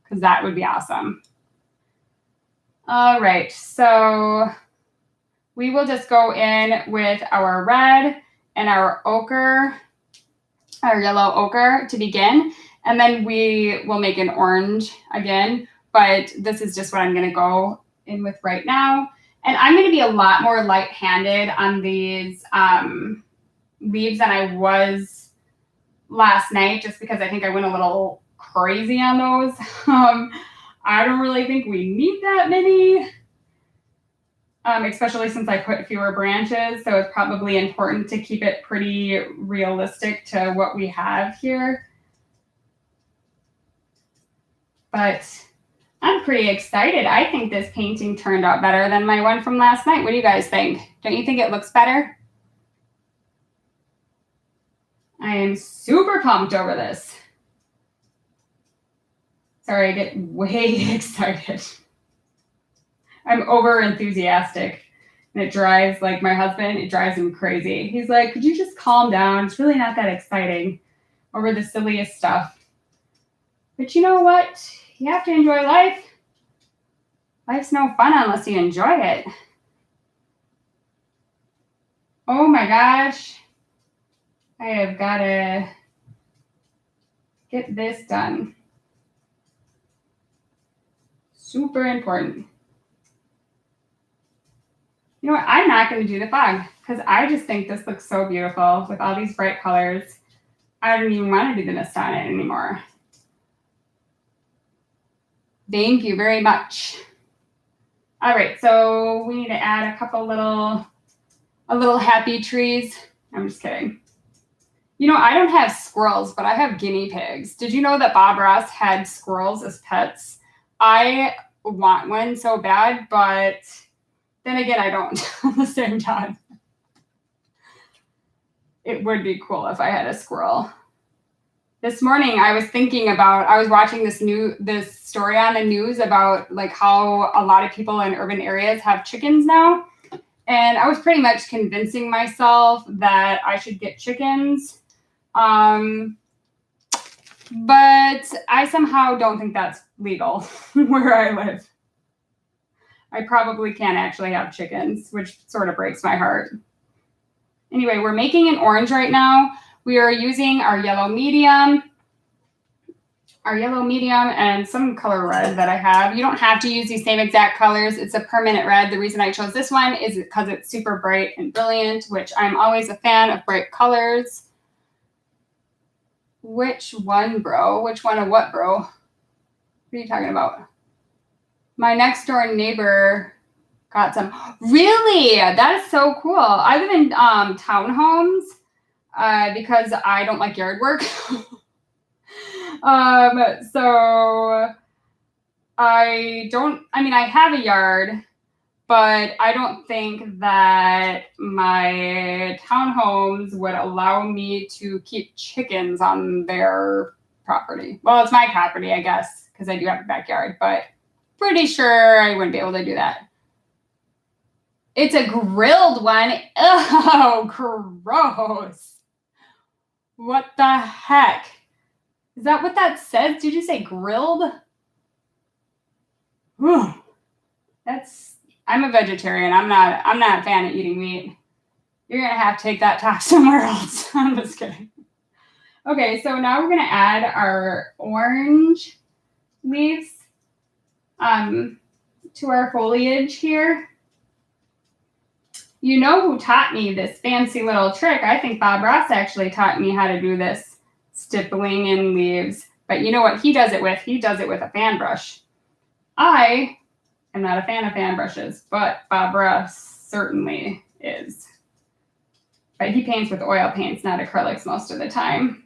Because that would be awesome. All right, so we will just go in with our red and our ochre, our yellow ochre to begin, and then we will make an orange again, but this is just what I'm gonna go in with right now. And I'm gonna be a lot more light-handed on these leaves than I was last night, just because I think I went a little crazy on those. I don't really think we need that many, especially since I put fewer branches. So it's probably important to keep it pretty realistic to what we have here. But I'm pretty excited. I think this painting turned out better than my one from last night. What do you guys think? Don't you think it looks better? I am super pumped over this. Sorry, I get way excited. I'm over enthusiastic, and it drives like my husband, it drives him crazy. He's like, could you just calm down? It's really not that exciting over the silliest stuff. But you know what? You have to enjoy life. Life's no fun unless you enjoy it. Oh my gosh. I have got to get this done. Super important. You know what? I'm not going to do the fog because I just think this looks so beautiful with all these bright colors. I don't even want to do the mist on it anymore. Thank you very much. All right, so we need to add a couple little happy trees. I'm just kidding. You know, I don't have squirrels, but I have guinea pigs. Did you know that Bob Ross had squirrels as pets? I want one so bad, but then again, I don't at the same time. It would be cool if I had a squirrel. This morning, I was watching this story on the news about like how a lot of people in urban areas have chickens now. And I was pretty much convincing myself that I should get chickens. But I somehow don't think that's legal where I live. I probably can't actually have chickens, which sort of breaks my heart. Anyway, we're making an orange right now. We are using our yellow medium and some color red that I have. You don't have to use these same exact colors. It's a permanent red. The reason I chose this one is because it's super bright and brilliant, which I'm always a fan of bright colors. Which one, bro? Which one of what, bro? What are you talking about? My next door neighbor got some. Really? That is so cool. I live in townhomes. because I don't like yard work. So I have a yard, but I don't think that my townhomes would allow me to keep chickens on their property. Well, it's my property, I guess, because I do have a backyard, but pretty sure I wouldn't be able to do that. It's a grilled one. Oh, gross. What the heck? Is that what that says? Did you say grilled? Whew. I'm a vegetarian. I'm not a fan of eating meat. You're gonna have to take that talk somewhere else. I'm just kidding. Okay, so now we're gonna add our orange leaves to our foliage here. You know who taught me this fancy little trick? I think Bob Ross actually taught me how to do this stippling in leaves. But you know what he does it with? He does it with a fan brush. I am not a fan of fan brushes, but Bob Ross certainly is. But he paints with oil paints, not acrylics most of the time.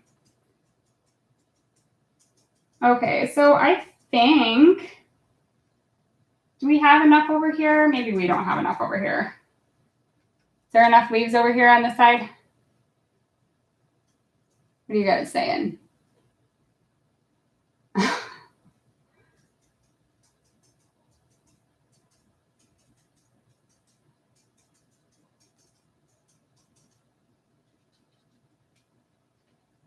Okay, so I think, do we have enough over here? Maybe we don't have enough over here. Is there enough leaves over here on the side? What are you guys saying?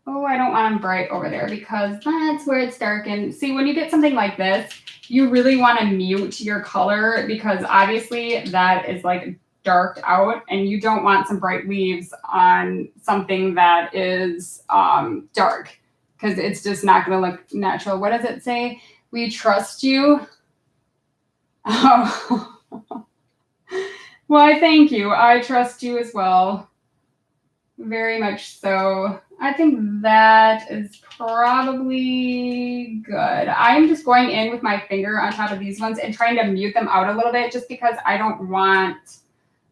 Oh, I don't want them bright over there because that's where it's dark. And see, when you get something like this, you really want to mute your color because obviously that is like darked out and you don't want some bright leaves on something that is dark because it's just not going to look natural. What does it say? We trust you. Oh, well, thank you. I trust you as well. Very much so. I think that is probably good. I'm just going in with my finger on top of these ones and trying to mute them out a little bit just because I don't want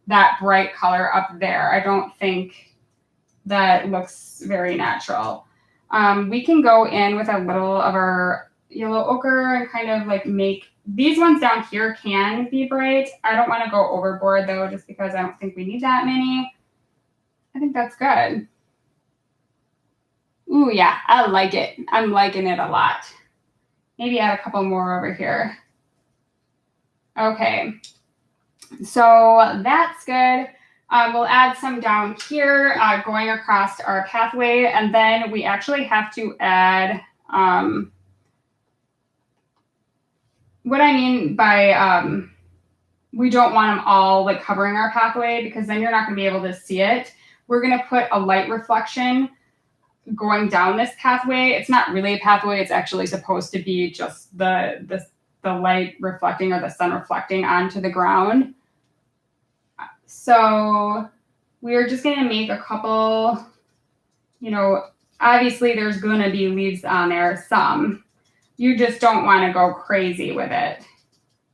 that bright color up there. I don't think that looks very natural. We can go in with a little of our yellow ochre and kind of like make these ones down here can be bright. I don't want to go overboard though, just because I don't think we need that many. I think that's good. Ooh, yeah, I like it. I'm liking it a lot. Maybe add a couple more over here. Okay, so that's good. We'll add some down here going across our pathway, and then we actually have to add, what I mean by we don't want them all like covering our pathway because then you're not going to be able to see it. We're going to put a light reflection going down this pathway. It's not really a pathway. It's actually supposed to be just the light reflecting or the sun reflecting onto the ground. So we're just going to make a couple, obviously there's going to be leaves on there, some. You just don't want to go crazy with it.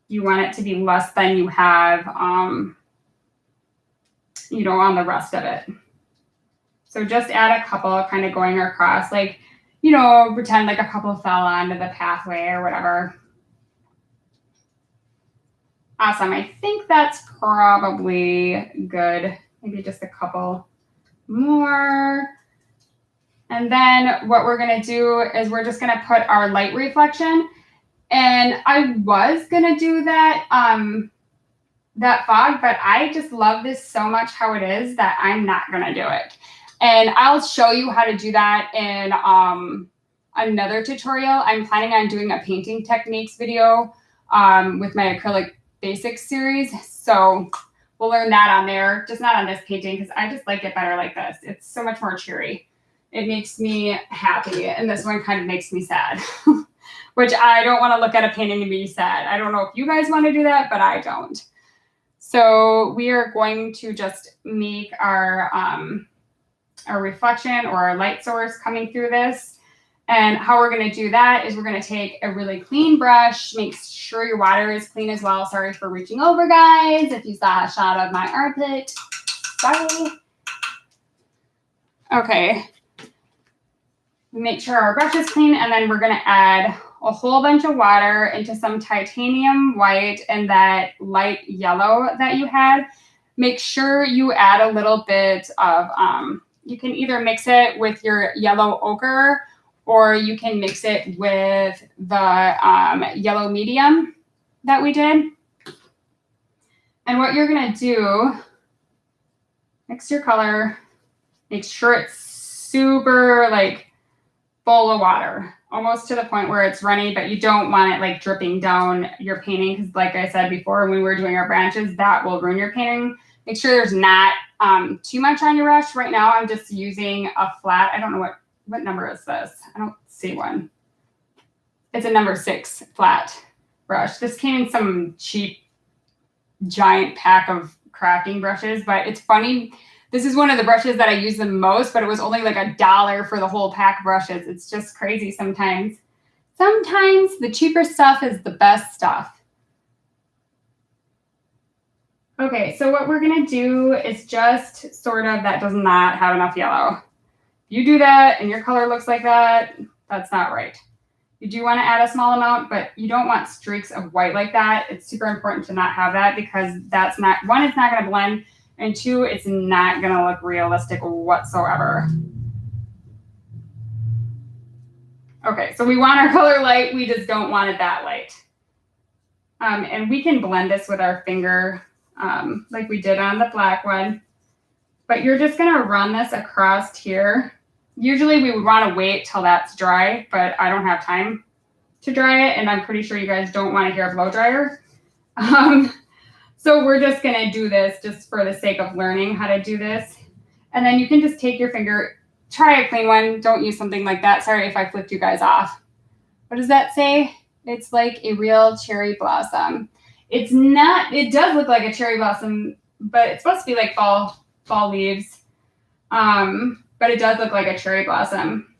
You want it to be less than you have, on the rest of it. So just add a couple kind of going across, like, pretend like a couple fell onto the pathway or whatever. Awesome. I think that's probably good. Maybe just a couple more. And then what we're going to do is we're just going to put our light reflection. And I was going to do that, that fog, but I just love this so much how it is that I'm not going to do it. And I'll show you how to do that in another tutorial. I'm planning on doing a painting techniques video with my acrylic basics series. So we'll learn that on there, just not on this painting because I just like it better like this. It's so much more cheery. It makes me happy. And this one kind of makes me sad, which I don't want to look at a painting and be sad. I don't know if you guys want to do that, but I don't. So we are going to just make our reflection or our light source coming through this. And how we're going to do that is we're going to take a really clean brush, make sure your water is clean as well. Sorry for reaching over, guys. If you saw a shot of my armpit, sorry. Okay. Make sure our brush is clean, and then we're going to add a whole bunch of water into some titanium white and that light yellow that you had. Make sure you add a little bit of, you can either mix it with your yellow ochre, or you can mix it with the yellow medium that we did. And what you're going to do, mix your color, make sure it's super like full of water, almost to the point where it's runny, but you don't want it like dripping down your painting, because like I said before, when we were doing our branches, that will ruin your painting. Make sure there's not too much on your brush. Right now I'm just using a flat, I don't know what number is this? I don't see one. It's a number 6 flat brush. This came in some cheap giant pack of crafting brushes, but it's funny. This is one of the brushes that I use the most, but it was only like $1 for the whole pack of brushes. It's just crazy sometimes. Sometimes the cheaper stuff is the best stuff. Okay, so what we're gonna do is just sort of, that does not have enough yellow. You do that and your color looks like that, that's not right. You do want to add a small amount, but you don't want streaks of white like that. It's super important to not have that, because that's not, one, it's not going to blend, and 2, it's not going to look realistic whatsoever. Okay, so we want our color light. We just don't want it that light. And we can blend this with our finger like we did on the black one. But you're just going to run this across here. Usually we would want to wait till that's dry, but I don't have time to dry it, and I'm pretty sure you guys don't want to hear a blow dryer. So we're just going to do this just for the sake of learning how to do this. And then you can just take your finger, try a clean one. Don't use something like that. Sorry if I flipped you guys off. What does that say? It's like a real cherry blossom. It's not, it does look like a cherry blossom, but it's supposed to be like fall leaves. But it does look like a cherry blossom.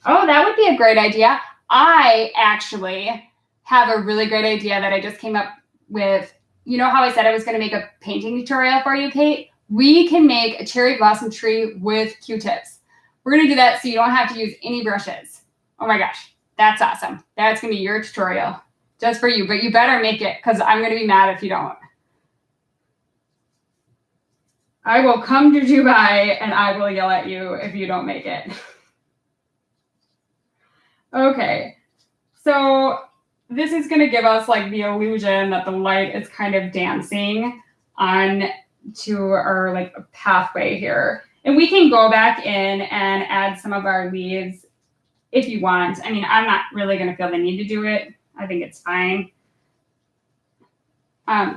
Oh, that would be a great idea. I actually have a really great idea that I just came up with. You know how I said I was going to make a painting tutorial for you, Kate? We can make a cherry blossom tree with Q-tips. We're going to do that so you don't have to use any brushes. Oh my gosh, that's awesome. That's going to be your tutorial just for you, but you better make it, because I'm going to be mad if you don't. I will come to Dubai and I will yell at you if you don't make it. Okay, so this is going to give us like the illusion that the light is kind of dancing on to our like pathway here. And we can go back in and add some of our leaves if you want. I mean, I'm not really going to feel the need to do it. I think it's fine.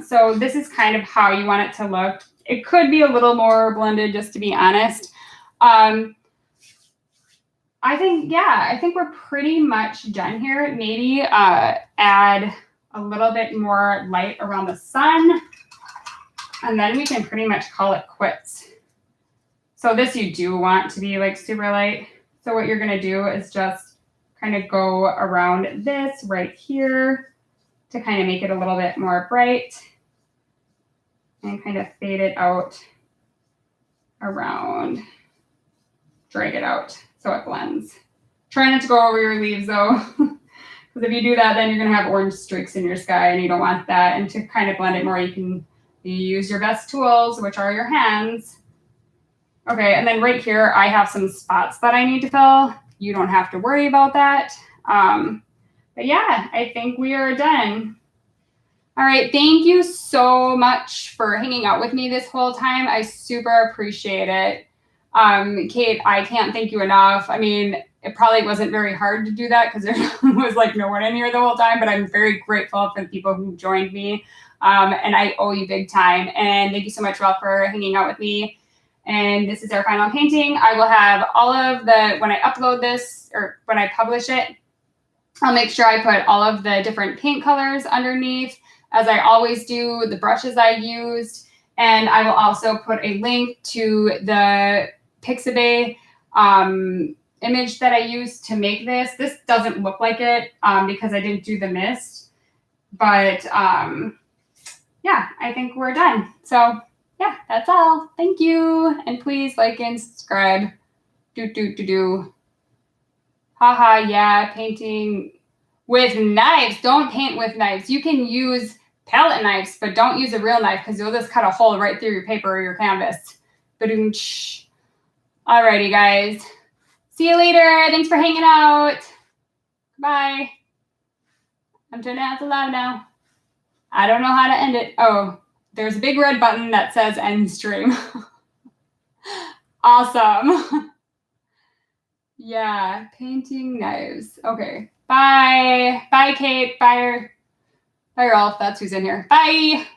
So this is kind of how you want it to look. It could be a little more blended, just to be honest. I think we're pretty done done here. Maybe add a little bit more light around the sun, and then we can pretty much call it quits. So this you do want to be like super light. So what you're gonna do is just kind of go around this right here to kind of make it a little bit more bright, and kind of fade it out around, drag it out so it blends. Try not to go over your leaves though, because if you do that, then you're gonna have orange streaks in your sky and you don't want that. And to kind of blend it more, you use your best tools, which are your hands. Okay, and then right here, I have some spots that I need to fill. You don't have to worry about that. But yeah, I think we are done. All right, thank you so much for hanging out with me this whole time. I super appreciate it. Kate, I can't thank you enough. I mean, it probably wasn't very hard to do that because there was like no one in here the whole time, but I'm very grateful for the people who joined me. And I owe you big time. And thank you so much, Ralph, for hanging out with me. And this is our final painting. I will have all of the, when I upload this or when I publish it, I'll make sure I put all of the different paint colors underneath, as I always do, the brushes I used. And I will also put a link to the Pixabay image that I used to make this. This doesn't look like it because I didn't do the mist. But yeah, I think we're done. So yeah, that's all. Thank you. And please like and subscribe. Haha, yeah, painting with knives. Don't paint with knives. You can use palette knives, but don't use a real knife because you'll just cut a hole right through your paper or your canvas. Ba-doom-tsh. Alrighty, guys. See you later. Thanks for hanging out. Bye. I'm turning out the live now. I don't know how to end it. Oh, there's a big red button that says end stream. Awesome. Yeah, painting knives. Okay. Bye. Bye, Kate. Bye, Rolf. That's who's in here. Bye.